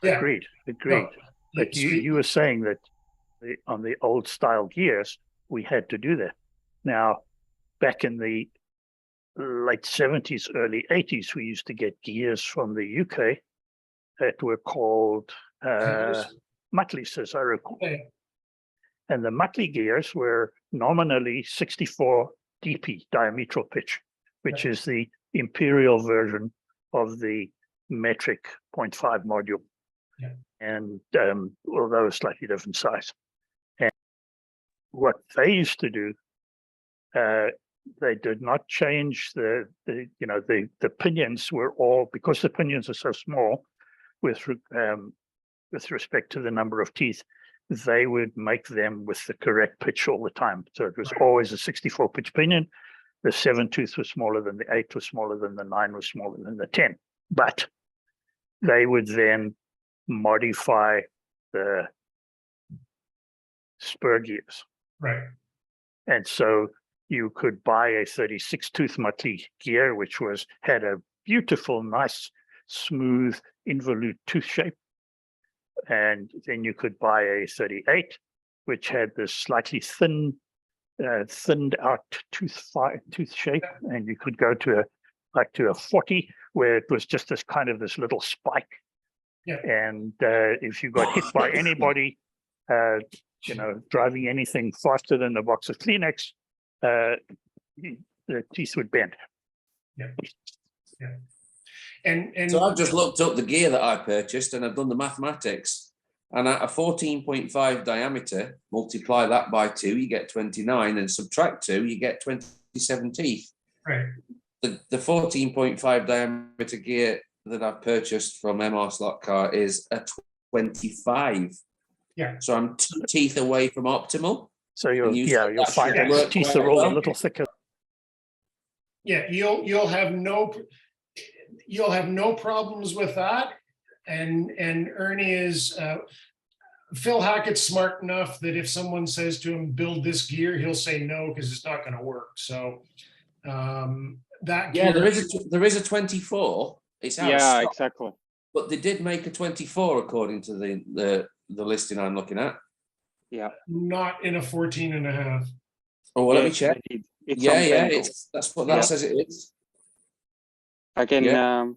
Yeah. Agreed. No, but you were saying that on the old style gears, we had to do that. Now, back in the late 70s, early 80s, we used to get gears from the UK that were called Mutleys, as I recall. Okay. And the Mutley gears were nominally 64 DP, diametral pitch, which is the imperial version of the metric 0.5 module. Yeah. And although a slightly different size. And what they used to do, they did not change the pinions were all, because the pinions are so small with respect to the number of teeth, they would make them with the correct pitch all the time. So it was always a 64 pitch pinion The 7 tooth was smaller than the 8 was smaller than the 9 was smaller than the 10. But they would then modify the spur gears. Right. And so you could buy a 36 tooth Motley gear, which had a beautiful, nice, smooth involute tooth shape. And then you could buy a 38, which had this slightly thinned out tooth shape. And you could go to a 40, where it was just this little spike. Yeah. And if you got hit by anybody, driving anything faster than a box of Kleenex, the teeth would bend. Yeah. Yeah. And so I've just looked up the gear that I purchased and I've done the mathematics. And at a 14.5 diameter, multiply that by 2, you get 29, and subtract 2, you get 27 teeth. Right. The 14.5 diameter gear that I've purchased from MR Slotcar is a 25. Yeah. So I'm 2 teeth away from optimal. So you'll find that the teeth are all a little thicker. Yeah, you'll have no problems with that. And Ernie is Phil Hackett's smart enough that if someone says to him, build this gear, he'll say no, because it's not going to work. So that gear, there is a 24. It's out of stock, exactly. But they did make a 24 according to the listing I'm looking at. Yeah. Not in a 14.5. Oh, well, let me check. It's that's what that says it is. I can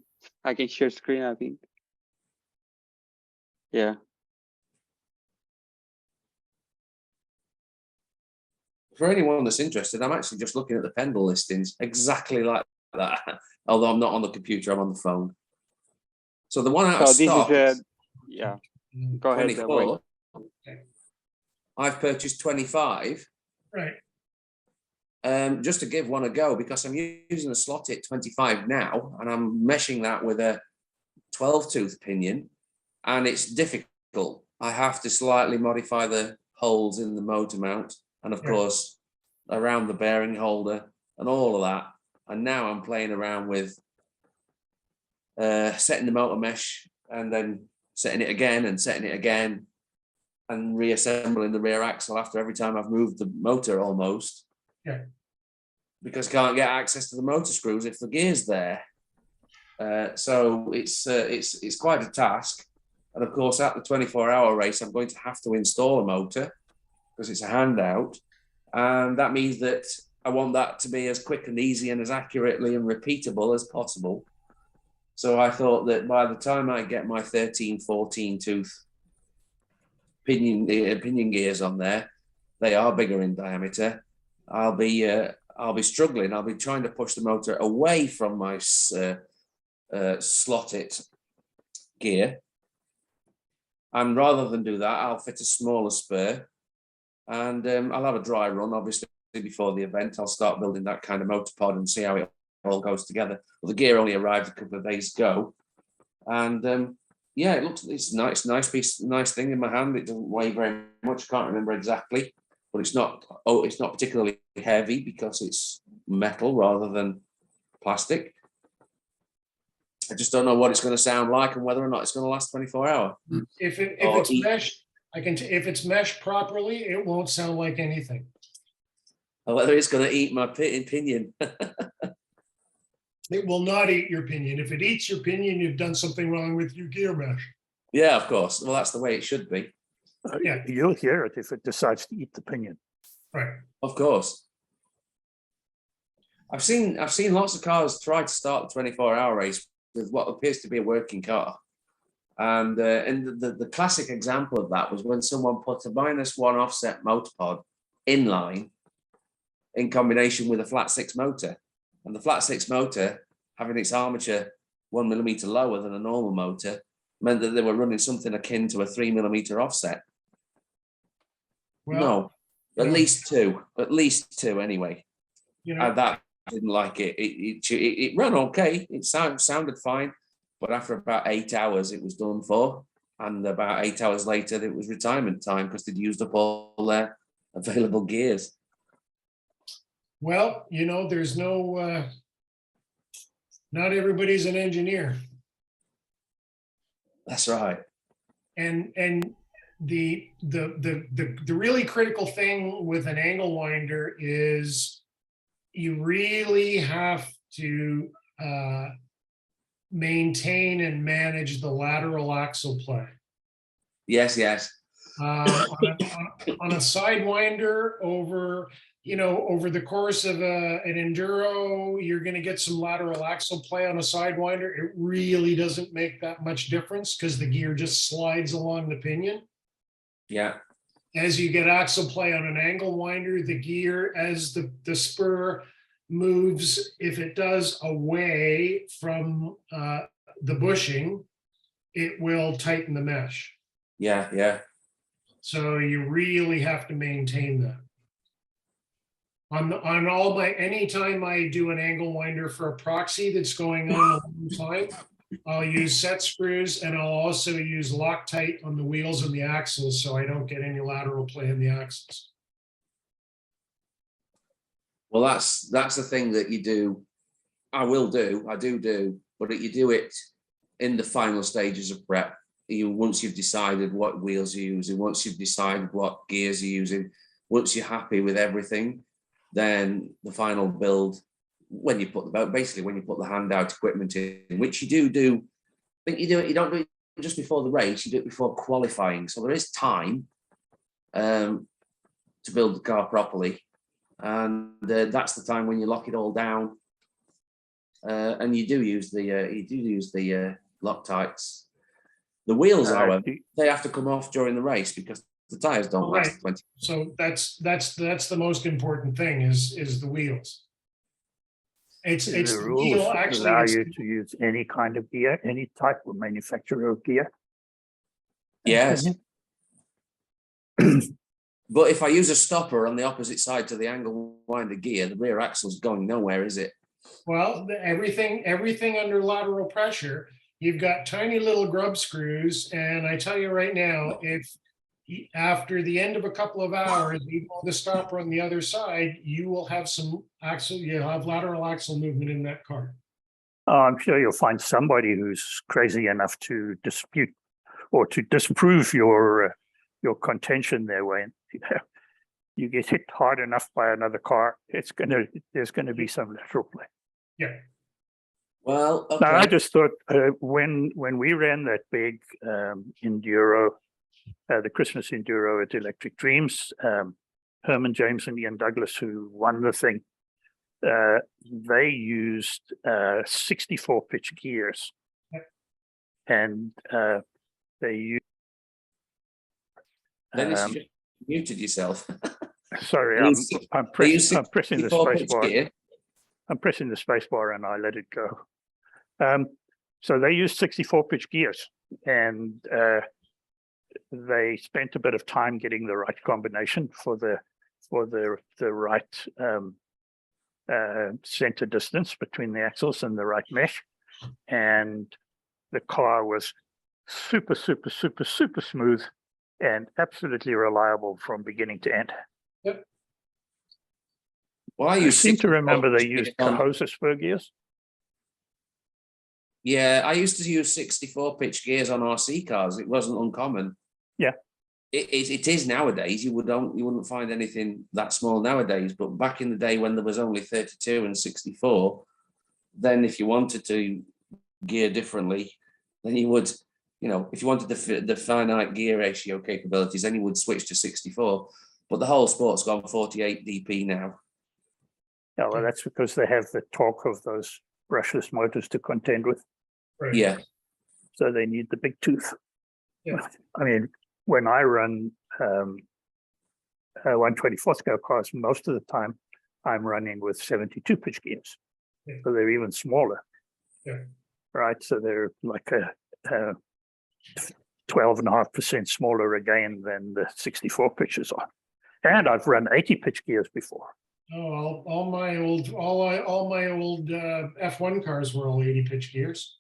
share screen, I think. Yeah. For anyone that's interested, I'm actually just looking at the Pendle listings exactly like that. Although I'm not on the computer, I'm on the phone. So the one out of stock. Go ahead. 24. I've purchased 25. Right. Just to give one a go, because I'm using a Slot.it 25 now, and I'm meshing that with a 12 tooth pinion, and it's difficult. I have to slightly modify the holes in the motor mount, and of course around the bearing holder and all of that. And now I'm playing around with setting the motor mesh and then setting it again and reassembling the rear axle after every time I've moved the motor almost. Yeah. Because I can't get access to the motor screws if the gear's there. So it's quite a task. And of course, at the 24-hour race, I'm going to have to install a motor because it's a handout. And that means that I want that to be as quick and easy and as accurately and repeatable as possible. So I thought that by the time I get my 13, 14 tooth pinion gears on there, they are bigger in diameter. I'll be struggling. I'll be trying to push the motor away from my Slot.it gear. And rather than do that, I'll fit a smaller spur, and I'll have a dry run, obviously, before the event. I'll start building that kind of motor pod and see how it all goes together. Well, the gear only arrived a couple of days ago, and it's nice thing in my hand. It doesn't weigh very much. I can't remember exactly, but it's not particularly heavy because it's metal rather than plastic. I just don't know what it's going to sound like and whether or not it's going to last 24 hours. If it's meshed, if it's meshed properly, it won't sound like anything. Or whether it's going to eat my pinion. It will not eat your pinion. If it eats your pinion, you've done something wrong with your gear mesh. Yeah, of course. Well, that's the way it should be. You'll hear it if it decides to eat the pinion. Right. Of course. I've seen lots of cars try to start the 24-hour race with what appears to be a working car. And the classic example of that was when someone put a -1 offset motor pod inline in combination with a flat 6 motor. And the flat 6 motor, having its armature 1 millimeter lower than a normal motor, meant that they were running something akin to a 3 millimeter offset. Well, no, at least two anyway. That didn't like it. It ran okay. It sounded fine, but after about 8 hours, it was done for. And about 8 hours later, it was retirement time because they'd used up all their available gears. Well, you know, there's no, not everybody's an engineer. That's right. And the really critical thing with an angle winder is you really have to maintain and manage the lateral axle play. Yes, yes. On a sidewinder over, you know, over the course of an enduro, you're going to get some lateral axle play on a sidewinder. It really doesn't make that much difference because the gear just slides along the pinion. Yeah. As you get axle play on an angle winder, the gear, as the spur moves, if it does away from the bushing, it will tighten the mesh. Yeah, yeah. So you really have to maintain that. On all my, anytime I do an angle winder for a proxy that's going on a long time, I'll use set screws, and I'll also use Loctite on the wheels and the axles so I don't get any lateral play in the axles. Well, that's the thing that you do. I do, but you do it in the final stages of prep. Once you've decided what wheels you're using, once you've decided what gears you're using, once you're happy with everything, then the final build, when you put the handout equipment in, which you do, I think you don't do it just before the race, you do it before qualifying. So there is time to build the car properly. And that's the time when you lock it all down. And you do use the Loctites. The wheels, however, they have to come off during the race because the tires don't last 20. So that's the most important thing is the wheels. It's the rules allow you to use any kind of gear, any type of manufacturer of gear. Yes. But if I use a stopper on the opposite side to the angle winder gear, the rear axle's going nowhere, is it? Well, everything under lateral pressure, you've got tiny little grub screws, and I tell you right now, if after the end of a couple of hours, you pull the stopper on the other side, you will have some axle, you'll have lateral axle movement in that car. I'm sure you'll find somebody who's crazy enough to dispute or to disprove your contention there. When you get hit hard enough by another car, there's gonna be some lateral play. Yeah. Well, okay. Now, I just thought when we ran that big enduro, the Christmas enduro at Electric Dreams, Herman James and Ian Douglas, who won the thing, they used 64 pitch gears, and they used. Dennis, you muted yourself. Sorry, I'm pressing the space bar. I'm pressing the space bar and I let it go. So they used 64 pitch gears, and they spent a bit of time getting the right combination for the right center distance between the axles and the right mesh, and the car was super smooth and absolutely reliable from beginning to end. Yep. Well, I seem to remember they used Cahosa spur gears. Yeah, I used to use 64 pitch gears on RC cars. It wasn't uncommon. Yeah. It is nowadays. You wouldn't find anything that small nowadays. But back in the day when there was only 32 and 64, then if you wanted to gear differently, then you would, if you wanted the finite gear ratio capabilities, then you would switch to 64. But the whole sport's gone 48 DP now. Yeah, well, that's because they have the torque of those brushless motors to contend with. Right. Yeah. So they need the big tooth. Yeah. I mean, when I run 124 scale cars, most of the time I'm running with 72 pitch gears. Yeah. So they're even smaller. Yeah. Right. So they're like a 12.5% smaller again than the 64 pitches are. And I've run 80 pitch gears before. Oh, all my old F1 cars were all 80 pitch gears.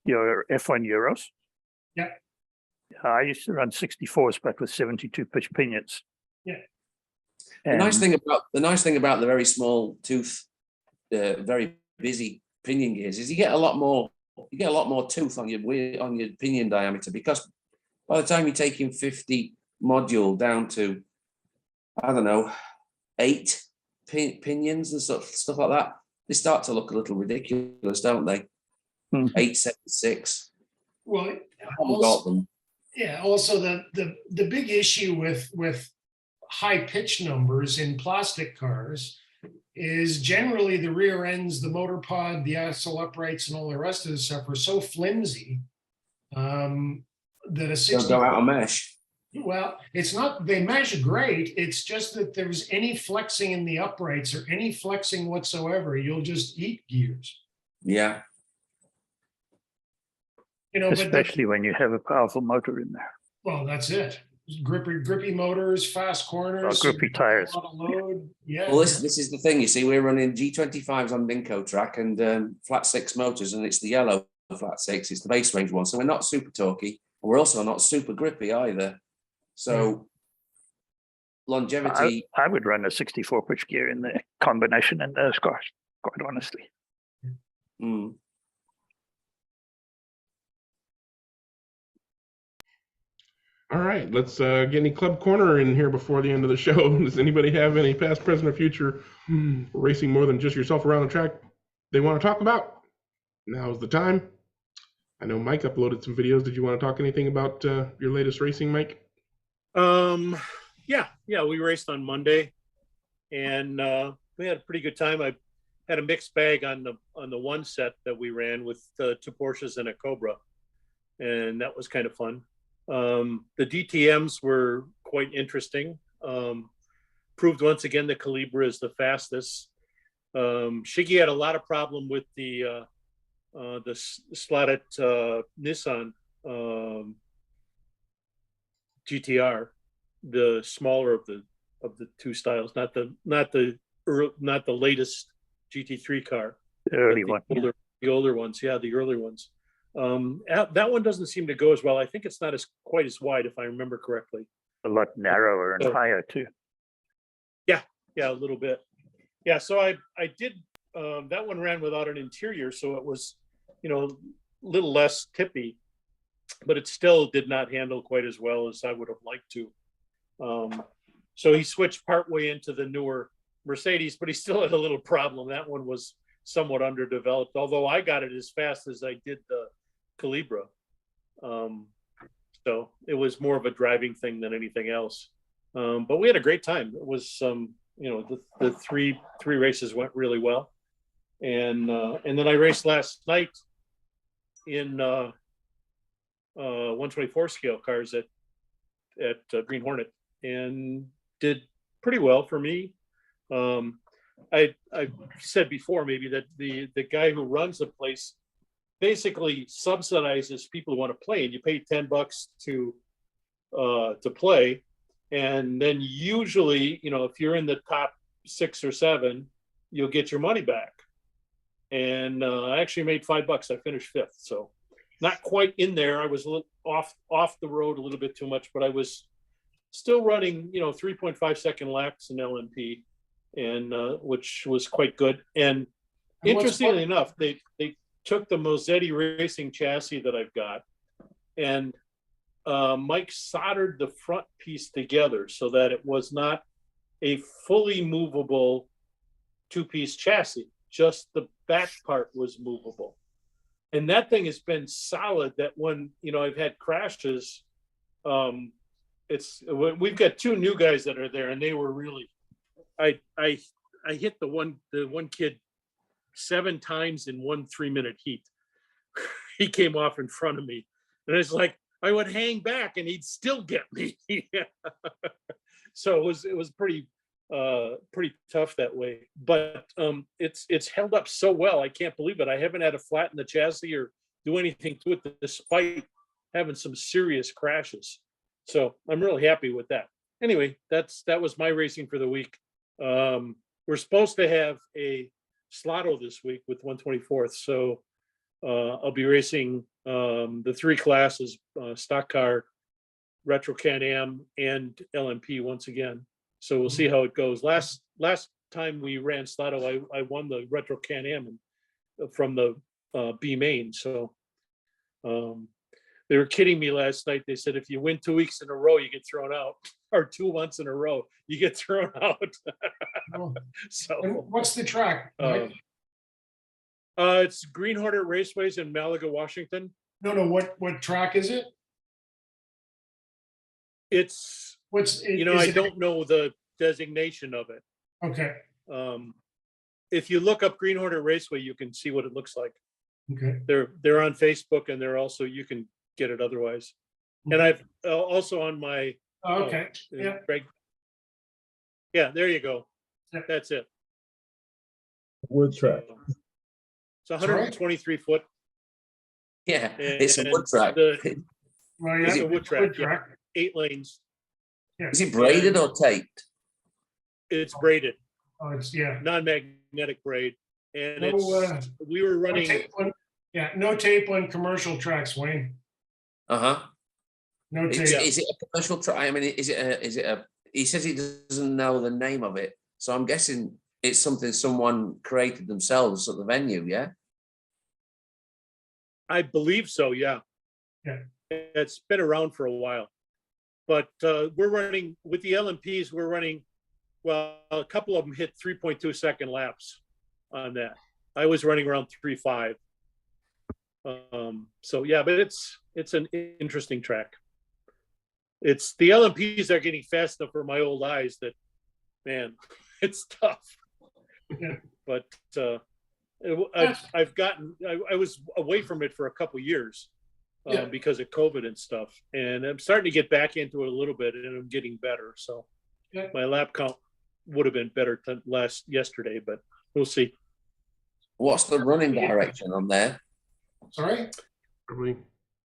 Your F1 Euros? Yeah. I used to run 64s, but with 72 pitch pinions. Yeah. The nice thing about the very small tooth, very busy pinion gears is you get a lot more tooth on your pinion diameter, because by the time you're taking 50 module down to, I don't know, 8 pinions and stuff like that, they start to look a little ridiculous, don't they? 876. Well, also the big issue with high pitch numbers in plastic cars is generally the rear ends, the motor pod, the axle uprights, and all the rest of the stuff are so flimsy that a 60 go out of mesh. Well, it's not they mesh great. It's just that there's any flexing in the uprights or any flexing whatsoever, you'll just eat gears. Yeah. You know, especially when you have a powerful motor in there. Well, that's it. Grippy motors, fast corners, grippy tires. A lot of load. Yeah. Well, this is the thing. You see, we're running G25s on Dinko track and flat 6 motors, and it's the yellow flat 6. It's the base range one, so we're not super torquey. We're also not super grippy either. So longevity. I would run a 64 pitch gear in the combination in those cars, quite honestly. Mm. All right, let's get any club corner in here before the end of the show. Does anybody have any past, present, or future racing more than just yourself around the track they want to talk about? Now's the time. I know Mike uploaded some videos. Did you want to talk anything about your latest racing, Mike? Yeah, we raced on Monday, and we had a pretty good time. I had a mixed bag on the one set that we ran with 2 Porsches and a Cobra, and that was kind of fun. The DTMs were quite interesting. Proved once again the Calibra is the fastest. Shiggy had a lot of problem with the Slot.it Nissan GTR, the smaller of the 2 styles, not the latest GT3 car. The early one. The older ones, yeah, the early ones. That one doesn't seem to go as well. I think it's not quite as wide, if I remember correctly. A lot narrower and higher too. Yeah, a little bit. Yeah, so I did that one ran without an interior, so it was, a little less tippy, but it still did not handle quite as well as I would have liked to. So he switched partway into the newer Mercedes, but he still had a little problem. That one was somewhat underdeveloped, although I got it as fast as I did the Calibra. So it was more of a driving thing than anything else. But we had a great time. It was, the three races went really well. And then I raced last night in 124 scale cars at Green Hornet, and did pretty well for me. I said before maybe that the guy who runs the place basically subsidizes people who want to play, and you pay $10 to play, and then usually, if you're in the top 6 or 7, you'll get your money back. And I actually made $5. I finished 5th, so not quite in there. I was a little off the road a little bit too much, but I was still running 3.5 second laps in LMP, and which was quite good. And interestingly enough, they took the Mozzetti Racing chassis that I've got, and Mike soldered the front piece together so that it was not a fully movable 2-piece chassis. Just the back part was movable. And that thing has been solid, that when, I've had crashes, we've got 2 new guys that are there, and they were really, I hit the one kid 7 times in 1 3-minute heat. He came off in front of me, and it's like I would hang back and he'd still get me. So it was pretty tough that way, but it's held up so well. I can't believe it. I haven't had to flatten the chassis or do anything to it, despite having some serious crashes. So I'm really happy with that. Anyway, that was my racing for the week. We're supposed to have a Slotto this week with 124th, so I'll be racing the 3 classes, stock car, retro Can-Am, and LMP once again. So we'll see how it goes. Last time we ran Slotto, I won the Retro Can-Am from the B main. So they were kidding me last night. They said if you win 2 weeks in a row, you get thrown out, or 2 months in a row, you get thrown out. So And what's the track? it's Green Hornet Raceways in Malaga, Washington. No. What track is it? It's I don't know the designation of it. Okay. If you look up Green Hornet Raceway, you can see what it looks like. Okay. They're on Facebook, and they're also, you can get it otherwise. And I've also on my Okay. Yeah. Greg. Yeah, there you go. Yeah. That's it. Wood track. It's 123 foot. Yeah, it's a wood track. Well, yeah, It's a wood track. track. Yeah, 8 lanes. Yeah. Is it braided or taped? It's braided, Oh, it's non-magnetic braid, and No, we were no running. tape on, no tape on commercial tracks, Wayne. Uh-huh. No tape. Is it a commercial track? I mean, is it a, he says he doesn't know the name of it. So I'm guessing it's something someone created themselves at the venue, yeah? I believe so. Yeah. Yeah. It's been around for a while, but we're running with the LMPs. We're running. Well, a couple of them hit 3.2 second laps on that. I was running around 3.5. So yeah, but it's an interesting track. It's the LMPs are getting fast enough for my old eyes that, man, it's tough. Yeah. But I've gotten, I was away from it for a couple years because of COVID and stuff, and I'm starting to get back into it a little bit, and I'm getting better. So my lap count would have been better than yesterday, but we'll see. What's the running direction on there? Sorry? Probably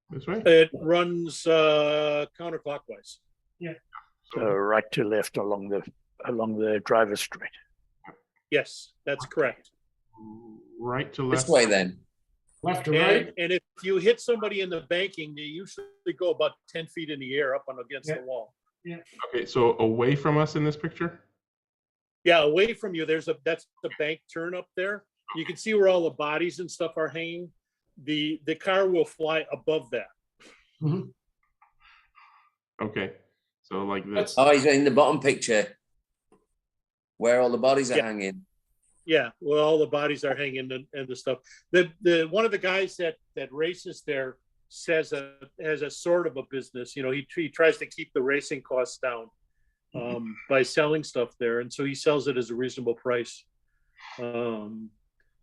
this way. It runs counterclockwise. Yeah. So right to left along the driver's straight. Yes, that's correct. Right to left. This way then. Left to right? And if you hit somebody in the banking, they usually go about 10 feet in the air up against the wall. Yeah. Okay, so away from us in this picture? Yeah, away from you, that's the bank turn up there. You can see where all the bodies and stuff are hanging. The car will fly above that. Mhm. Okay, so like this. Oh, he's in the bottom picture where all the bodies are hanging. Yeah, well, all the bodies are hanging and the stuff. The one of the guys that races there says has a sort of a business. You know, he tries to keep the racing costs down by selling stuff there, and so he sells it as a reasonable price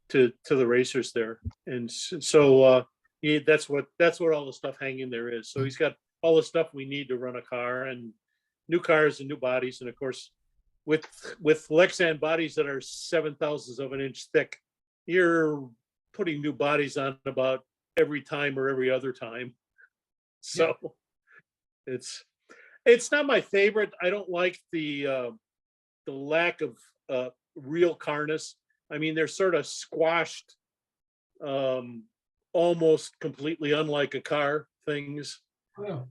to the racers there. And so that's what all the stuff hanging there is. So he's got all the stuff we need to run a car, and new cars and new bodies, and of course with Lexan bodies that are 0.007 of an inch thick, you're putting new bodies on about every time or every other time. So it's not my favorite. I don't like the lack of real carness. I mean, they're sort of squashed, almost completely unlike a car things.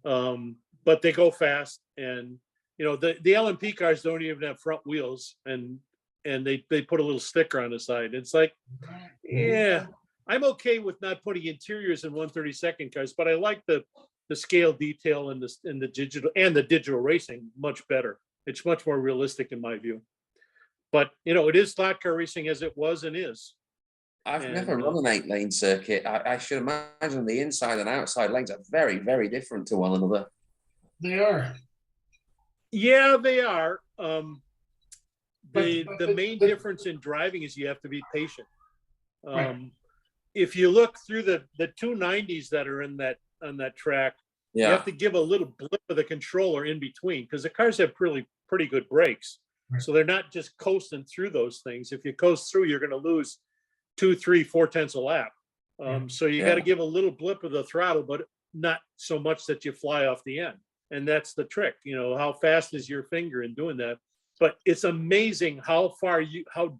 But they go fast, and you know, the LMP cars don't even have front wheels, and they put a little sticker on the side. It's like, yeah, I'm okay with not putting interiors in 132nd cars, but I like the scale detail and the digital racing much better. It's much more realistic in my view. But you know, it is slot car racing as it was and is. I've never run an 8-lane circuit. I should imagine the inside and outside lanes are very, very different to one another. They are. Yeah, they are. The main difference in driving is you have to be patient. If you look through the 290s that are on that track, you have to give a little blip of the controller in between, because the cars have pretty good brakes. So they're not just coasting through those things. If you coast through, you're going to lose 2, 3, 4 tenths a lap. So you got to give a little blip of the throttle, but not so much that you fly off the end. And that's the trick. You know, how fast is your finger in doing that? But it's amazing how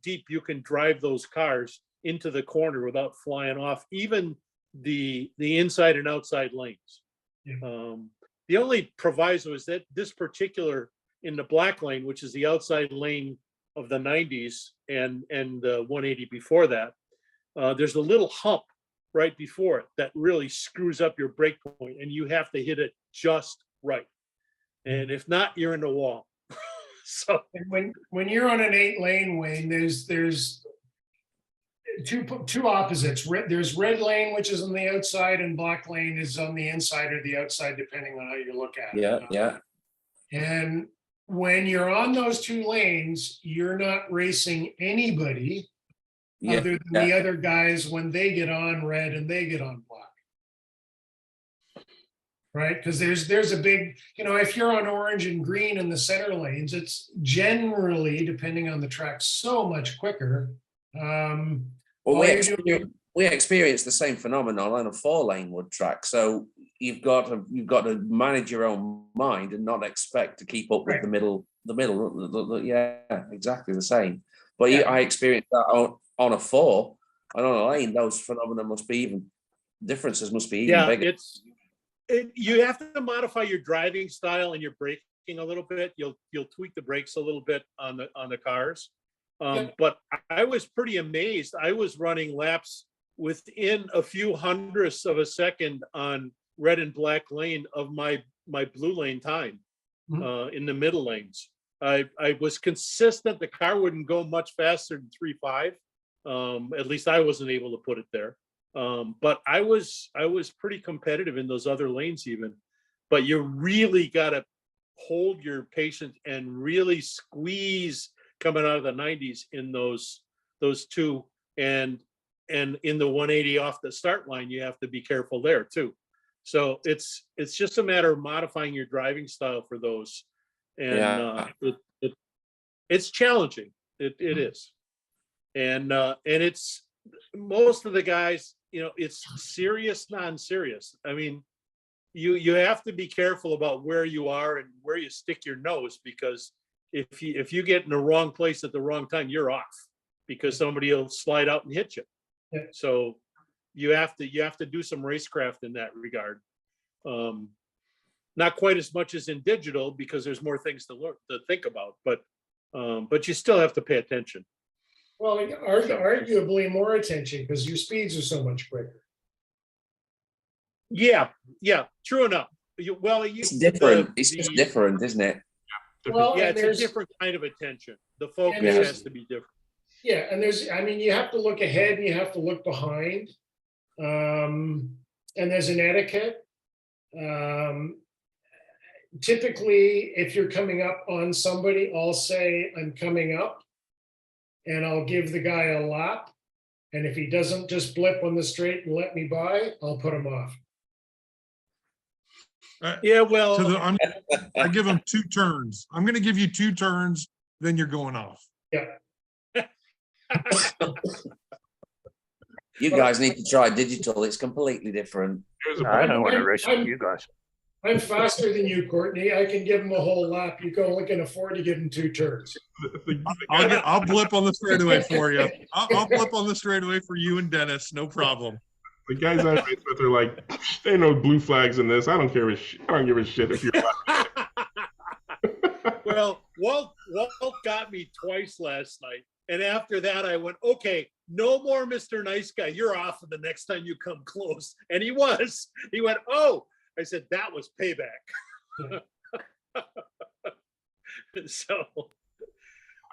deep you can drive those cars into the corner without flying off, even the inside and outside lanes. The only proviso is that this particular in the black lane, which is the outside lane of the 90s and the 180 before that, there's a little hump right before it that really screws up your brake point, and you have to hit it just right. And if not, you're in the wall. So and when you're on an 8-lane, Wayne, there's two opposites. There's red lane, which is on the outside, and black lane is on the inside or the outside, depending on how you look at it. Yeah. And when you're on those 2 lanes, you're not racing anybody other than the other guys when they get on red and they get on black. Right? Because there's a big, if you're on orange and green in the center lanes, it's generally, depending on the track, so much quicker. Well, we experience the same phenomenon on a 4-lane wood track. So you've got to manage your own mind and not expect to keep up with the middle. Yeah, exactly the same. But I experienced that on a 4, and on a lane, those phenomena differences must be even bigger. You have to modify your driving style and your braking a little bit. You'll tweak the brakes a little bit on the cars. But I was pretty amazed. I was running laps within a few hundredths of a second on red and black lane of my blue lane time in the middle lanes. I was consistent. The car wouldn't go much faster than 3.5. At least I wasn't able to put it there. But I was pretty competitive in those other lanes even. But you really got to hold your patience and really squeeze coming out of the 90s in those 2, and in the 180 off the start line, you have to be careful there too. So it's just a matter of modifying your driving style for those, and it's challenging. It is, and it's most of the guys, it's serious, non-serious. I mean, you have to be careful about where you are and where you stick your nose, because if you get in the wrong place at the wrong time, you're off, because somebody will slide out and hit you. Yeah. So you have to do some racecraft in that regard. Not quite as much as in digital, because there's more things to think about, but you still have to pay attention. Well, arguably more attention, because your speeds are so much quicker. Yeah, true enough. It's different. It's just different, isn't it? Well, yeah, it's a different kind of attention. The focus has to be different. Yeah, and you have to look ahead and you have to look behind. And there's an etiquette. Typically, if you're coming up on somebody, I'll say, I'm coming up, and I'll give the guy a lap. And if he doesn't just blip on the straight and let me by, I'll put him off. Yeah, well, I give him 2 turns. I'm going to give you 2 turns, then you're going off. Yeah. You guys need to try digital. It's completely different. I don't want to race with you guys. I'm faster than you, Courtney. I can give him a whole lap. You can only can afford to give him 2 turns. I'll blip on the straightaway for you. I'll blip on the straightaway for you and Dennis. No problem. The guys I race with are like, they know blue flags in this. I don't care. I don't give a shit if you're. Well, Walt got me twice last night, and after that, I went, okay, no more Mr. Nice Guy. You're off the next time you come close. And he was. He went, oh. I said, that was payback. So,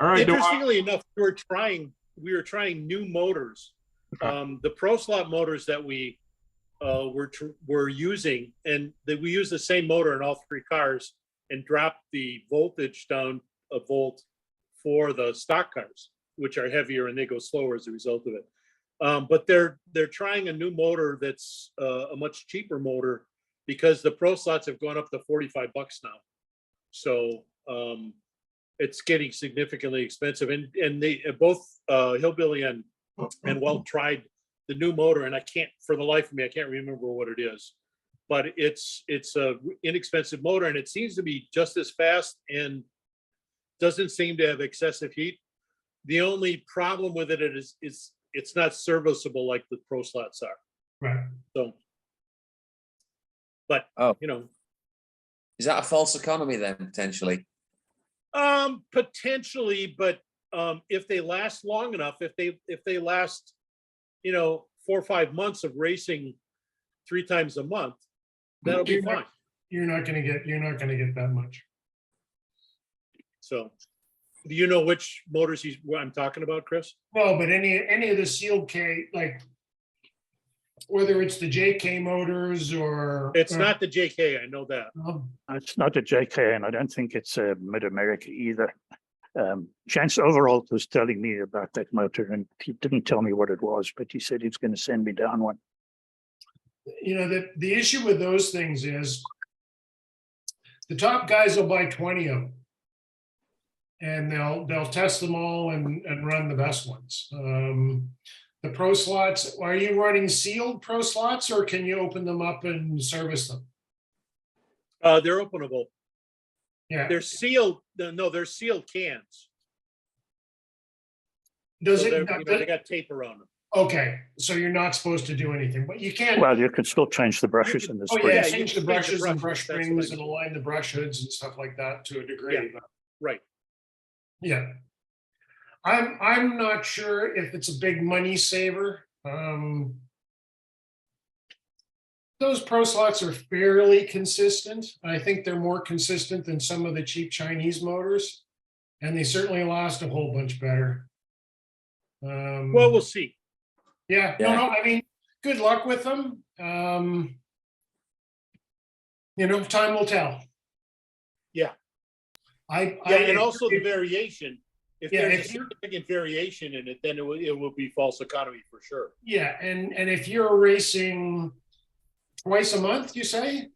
all right. Interestingly enough, we were trying new motors. The Pro Slot motors that we were using, and that we use the same motor in all 3 cars, and dropped the voltage down a volt for the stock cars, which are heavier and they go slower as a result of it. But they're trying a new motor that's a much cheaper motor, because the Pro Slots have gone up to $45 now. So it's getting significantly expensive. And they both Hillbilly and Walt tried the new motor, and I can't, for the life of me, I can't remember what it is. But it's a inexpensive motor, and it seems to be just as fast and doesn't seem to have excessive heat. The only problem with it is it's not serviceable like the Pro Slots are. Right. So. But, is that a false economy then, potentially? Potentially, but if they last long enough, if they last, 4 or 5 months of racing 3 times a month, that'll be fine. You're not going to get that much. So, do you know which motors I'm talking about, Chris? No, but any of the sealed K, like whether it's the JK motors or it's not the JK, I know that. It's not a JK, and I don't think it's a Mid-America either. Chance Overall was telling me about that motor, and he didn't tell me what it was, but he said he's going to send me down one. The issue with those things is the top guys will buy 20 of them, and they'll test them all and run the best ones. The pro slots, are you running sealed pro slots, or can you open them up and service them? They're openable. Yeah, they're sealed. No, they're sealed cans. Does so it? they got tape around them. Okay, so you're not supposed to do anything, but you can. Well, you can still change the brushes in the Oh springs. yeah, change the brushes and brush that's springs and align the brush hoods and stuff like that to a degree. Yeah, but, right. Yeah, I'm not sure if it's a big money saver. Those pro slots are fairly consistent. I think they're more consistent than some of the cheap Chinese motors, and they certainly last a whole bunch better. Well, we'll see. Yeah, no, I mean, good luck with them. Time will tell. Yeah. And also the variation. If there's a significant variation in it, then it will be false economy for sure. Yeah, and if you're racing twice a month, you say?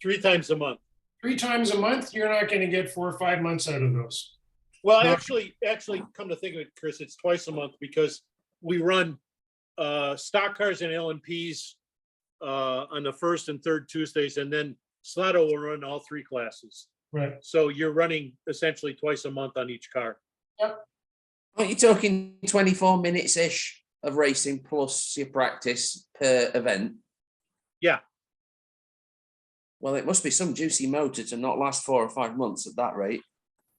3 times a month. 3 times a month, you're not going to get 4 or 5 months out of those. Well, actually, come to think of it, Chris, it's twice a month because we run stock cars and LMPs on the first and third Tuesdays, and then Slot will run all 3 classes. Right. So you're running essentially twice a month on each car. Yep. Aren't you talking 24 minutes-ish of racing plus your practice per event? Yeah. Well, it must be some juicy motor to not last 4 or 5 months at that rate.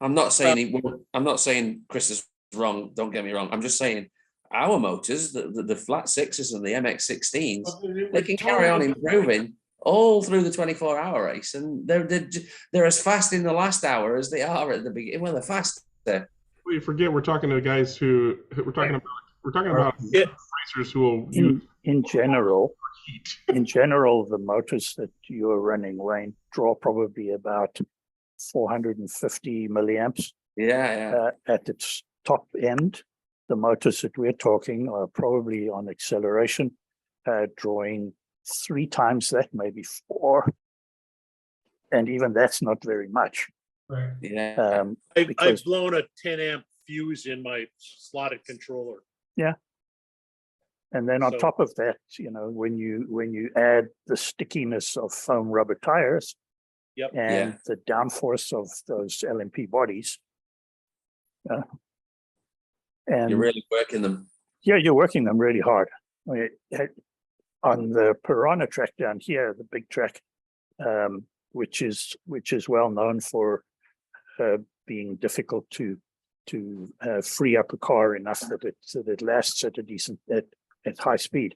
I'm not saying I'm not saying Chris is wrong. Don't get me wrong. I'm just saying our motors, the flat 6s and the MX-16s, they can carry on improving all through the 24-hour race, and they're as fast in the last hour as they are at the beginning. Well, they're faster. Well, you forget we're talking to guys who we're talking about racers who will use in general. In general, the motors that you are running, Wayne, draw probably about 450 milliamps. Yeah. At its top end, the motors that we're talking are probably on acceleration, drawing 3 times that, maybe 4, and even that's not very much. Right. Yeah. I've blown a 10 amp fuse in my slotted controller. Yeah. And then on top of that, when you add the stickiness of foam rubber tires, and the downforce of those LMP bodies, and you're really working them. Yeah, you're working them really hard. On the Piranha track down here, the big track, which is well known for being difficult to free up a car enough that it lasts at a decent at high speed.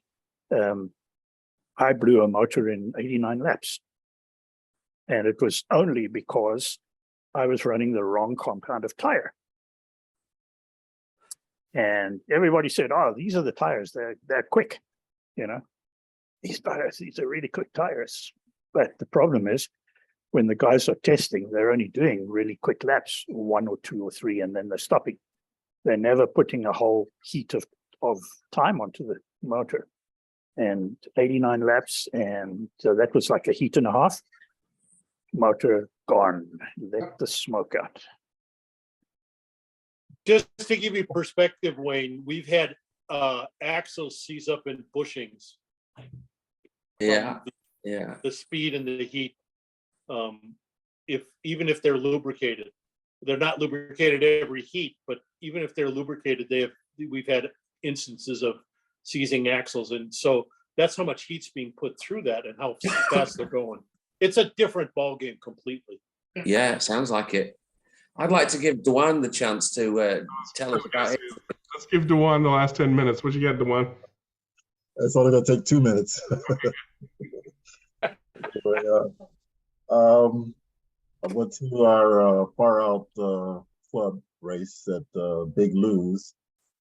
I blew a motor in 89 laps, and it was only because I was running the wrong compound of tire. And everybody said, "Oh, these are the tires. They're quick, These tires, these are really quick tires." But the problem is, when the guys are testing, they're only doing really quick laps, 1 or 2 or 3, and then they're stopping. They're never putting a whole heat of time onto the motor. And 89 laps, and so that was like a heat and a half. Motor gone. Let the smoke out. Just to give you perspective, Wayne, we've had axles seize up in bushings. Yeah. The speed and the heat. Even if they're lubricated, they're not lubricated every heat, but even if they're lubricated, we've had instances of seizing axles, and so that's how much heat's being put through that and how fast they're going. It's a different ball game completely. Yeah, it sounds like it. I'd like to give Dewann the chance to tell us about it. Let's give Dewann the last 10 minutes. What you got, Dewann? It's only going to take 2 minutes. I went to our Farrout club race at Big Lou's,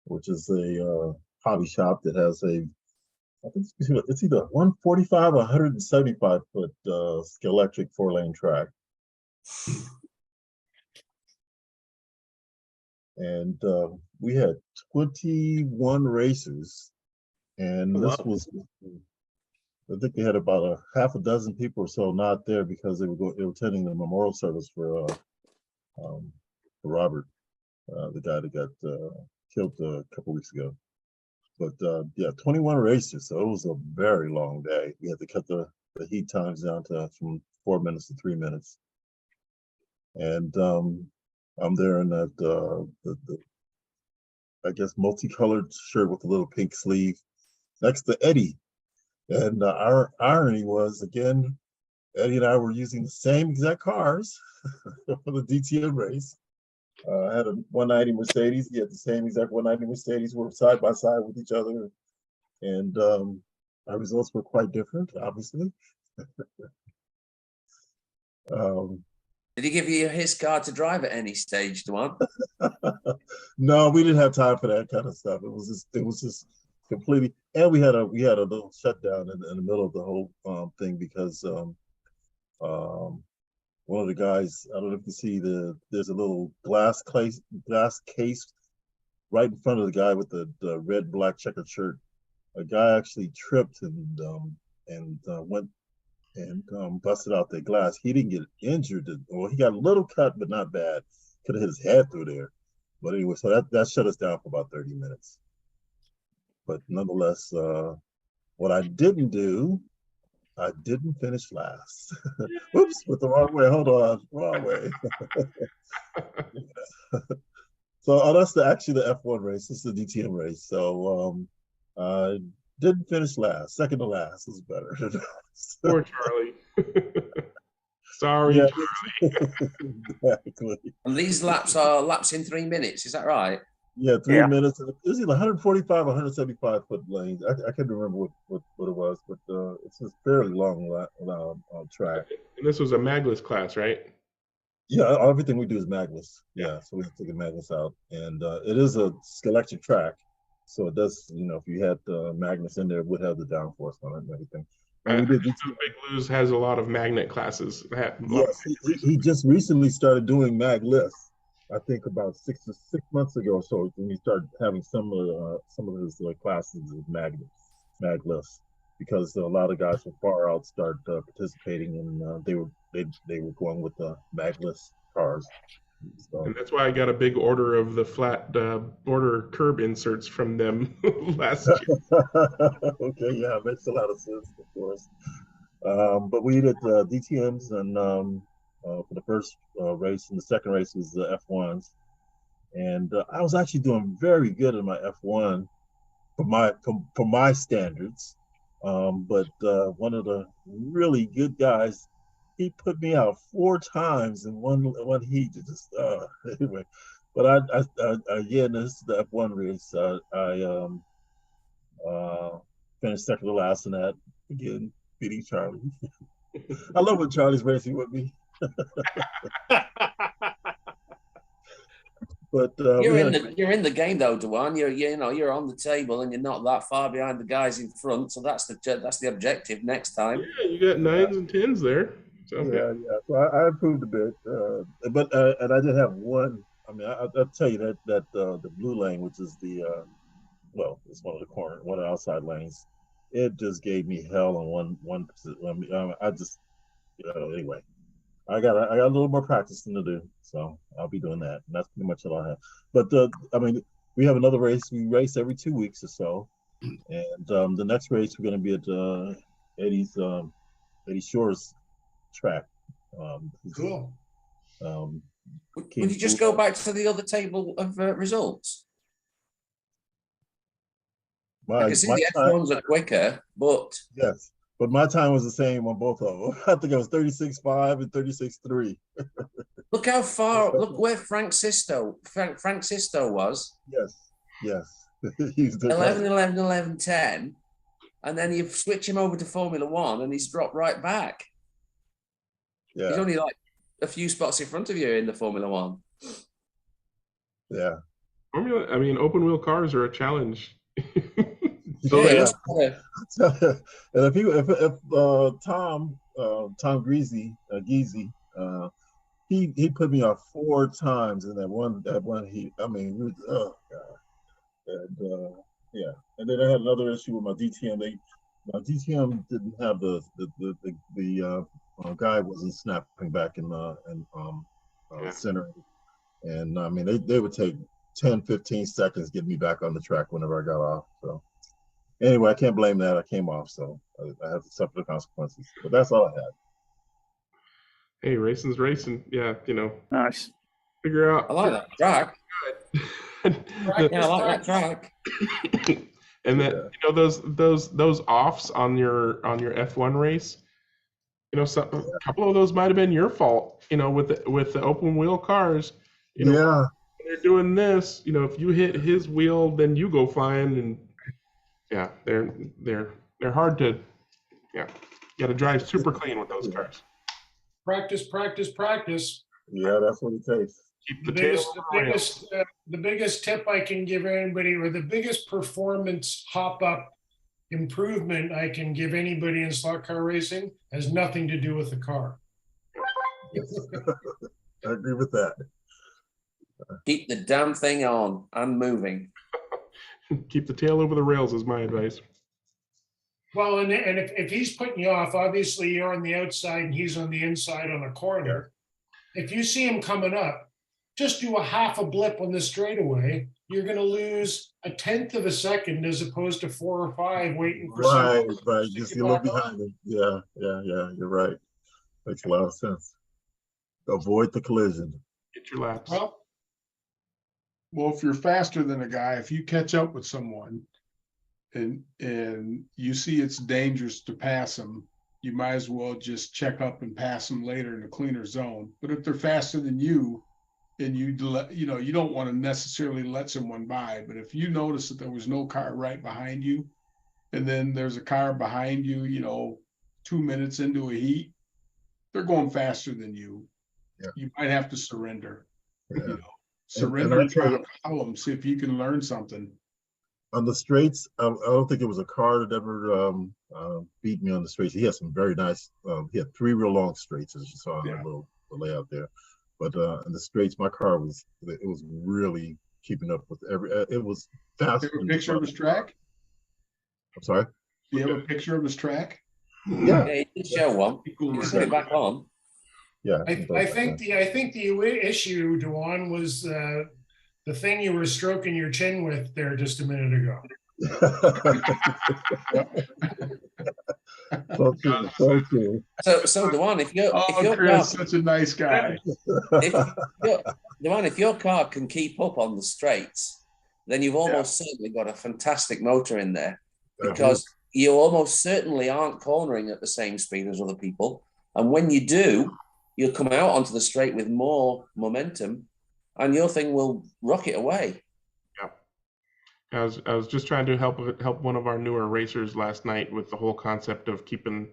which is a hobby shop that has I think it's either 145 or 175 foot electric 4-lane track. And we had 21 racers, and this was, I think they had about a half a dozen people or so not there because they were attending the memorial service for Robert, the guy that got killed a couple weeks ago. But yeah, 21 races, so it was a very long day. We had to cut the heat times down to from 4 minutes to 3 minutes. And I'm there in that the I guess multicolored shirt with a little pink sleeve next to Eddie. And our irony was, again, Eddie and I were using the same exact cars for the DTM race. I had a 190 Mercedes. He had the same exact 190 Mercedes. We were side by side with each other. And our results were quite different, obviously. Did he give you his car to drive at any stage, Dewann? No, we didn't have time for that kind of stuff. It was just completely, and we had a little shutdown in the middle of the whole thing because one of the guys, I don't know if you see there's a little glass case right in front of the guy with the red black checkered shirt. A guy actually tripped and went and busted out the glass. He didn't get injured, or he got a little cut, but not bad. Could have hit his head through there. But anyway, so that shut us down for about 30 minutes. But nonetheless, what I didn't do, I didn't finish last. Oops, went the wrong way. Hold on, wrong way. So that's actually the F1 race. This is the DTM race. So I didn't finish last. Second to last is better. Poor Charlie. Sorry, yeah, Charlie. Exactly. And these laps are laps in 3 minutes. Is that right? Yeah, 3 minutes. It was either 145 or 175 foot lanes. I can't remember what it was, but it's a fairly long track. And this was a magless class, right? Yeah, everything we do is magless. Yeah, so we have to take the magless out, and it is a electric track, so it does. You know, if you had magnets in there, it would have the downforce on it and everything. And we did. Big Lou's has a lot of magnet classes. Yes, he just recently started doing magless. I think about 6 months ago or so, when he started having some of his classes of magless, because a lot of guys from Farrout started participating, and they were going with the magless cars. So. And that's why I got a big order of the flat border curb inserts from them last year. Okay, yeah, makes a lot of sense, of course. But we did DTMs and. For the first race, and the second race was the F1s, and I was actually doing very good in my F1 for my standards. But one of the really good guys, he put me out 4 times in one heat. Just anyway, but I again, this is the F1 race. I finished second to last in that, again beating Charlie. I love when Charlie's racing with me. But you're in the game though, Dewann. You're on the table and you're not that far behind the guys in front. So that's the objective next time. Yeah, you got 9s and 10s there. So, yeah. So I improved a bit, but and I did have one. I mean, I'll tell you that the blue lane, which is it's one of the outside lanes. It just gave me hell on one. I just anyway. I got a little more practicing to do, so I'll be doing that. And that's pretty much all I have. But I mean, we have another race. We race every 2 weeks or so, and the next race we're going to be at Eddie Shore's track. Cool. Would you just go back to the other table of results? I can see the F1s are quicker, but yes. But my time was the same on both of them. I think I was 36.5 and 36.3. Look how far. Look where Frank Sisto was. Yes. He's 11, 11, 11, 10. And then you switch him over to Formula One and he's dropped right back. Yeah. He's only like a few spots in front of you in the Formula One. Yeah. I mean, open wheel cars are a challenge. And if Tom Greasy, he put me off 4 times in that one heat. I mean, oh god. And yeah, and then I had another issue with my DTM. My DTM didn't have the guy wasn't snapping back in center, and I mean they would take 10-15 seconds getting me back on the track whenever I got off. So anyway, I can't blame that. I came off, so I have to suffer the consequences. But that's all I had. Hey, racing's racing. Yeah, you know. Nice. Figure out. I like that track. Yeah, I like that track. And that, you know, those offs on your F1 race, you know, a couple of those might have been your fault. You know, with the open wheel cars. You know, yeah. When they're doing this, you know, if you hit his wheel, then you go flying, and yeah, they're hard to. Yeah, you got to drive super clean with those cars. Practice, practice, practice. Yeah, that's what it takes. Keep The biggest tip I can give anybody, or the biggest performance hop-up improvement I can give anybody in slot car racing, has nothing to do with the car. I agree with that. Keep the damn thing on and moving. Keep the tail over the rails is my advice. Well, and if he's putting you off, obviously you're on the outside and he's on the inside on a corner. If you see him coming up, just do a half a blip on the straightaway. You're going to lose 1/10 of a second as opposed to 4 or 5 waiting for someone. Right. Just a little behind him. Yeah. You're right. Makes a lot of sense. Avoid the collision. Get your laps. Well, if you're faster than a guy, if you catch up with someone and you see it's dangerous to pass them, you might as well just check up and pass them later in a cleaner zone. But if they're faster than you, and you don't want to necessarily let someone by, but if you notice that there was no car right behind you, and then there's a car behind you, 2 minutes into a heat, they're going faster than you. Yeah. You might have to surrender. Yeah. Surrender and try to follow them, see if you can learn something. On the straights, I don't think it was a car that ever beat me on the straights. He had some very nice. He had 3 real long straights, as you saw in the layout there. But in the straights, my car was really keeping up with every. It was fast. Do you have a picture of his track? I'm sorry. Do you have a picture of his track? Yeah. You can show one. You can put it back on. Yeah. I think the issue, Dewann, was the thing you were stroking your chin with there just a minute ago. So true. So Dewann, if your Chris, car, such a nice guy. Dewann, if your car can keep up on the straights, then you've almost certainly got a fantastic motor in there, because you almost certainly aren't cornering at the same speed as other people, and when you do, you'll come out onto the straight with more momentum, and your thing will rocket away. I was just trying to help one of our newer racers last night with the whole concept of keeping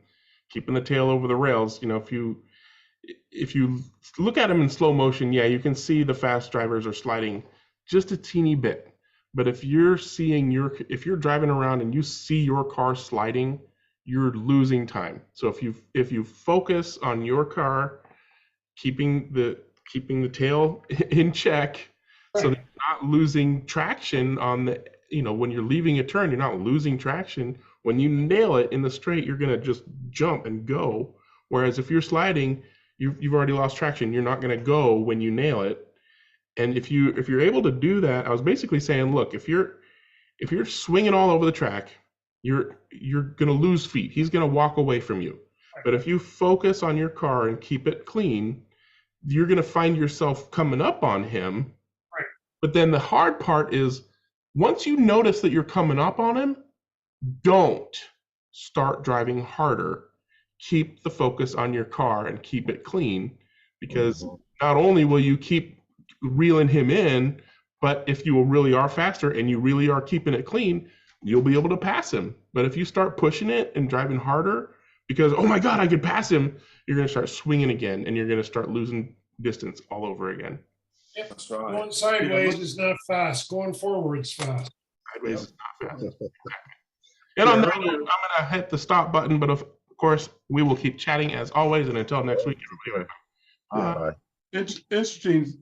the tail over the rails. If you look at them in slow motion, you can see the fast drivers are sliding just a teeny bit. But if you're driving around and you see your car sliding, you're losing time. So if you focus on your car, keeping the tail in check, so that you're not losing traction on the, when you're leaving a turn, you're not losing traction. When you nail it in the straight, you're gonna just jump and go. Whereas if you're sliding, you've already lost traction. You're not gonna go when you nail it. And if you're able to do that, I was basically saying, look, if you're swinging all over the track, you're gonna lose feet. He's gonna walk away from you. But if you focus on your car and keep it clean, you're gonna find yourself coming up on him. Right. But then the hard part is, once you notice that you're coming up on him, don't start driving harder. Keep the focus on your car and keep it clean, because not only will you keep reeling him in, but if you really are faster and you really are keeping it clean, you'll be able to pass him. But if you start pushing it and driving harder because, oh my God, I could pass him, you're going to start swinging again and you're going to start losing distance all over again. Yep. That's right. Going sideways is not fast. Going forward's fast. Sideways is not fast. And on that note, I'm going to hit the stop button, but of course, we will keep chatting as always. And until next week, everybody. Bye. It's interesting.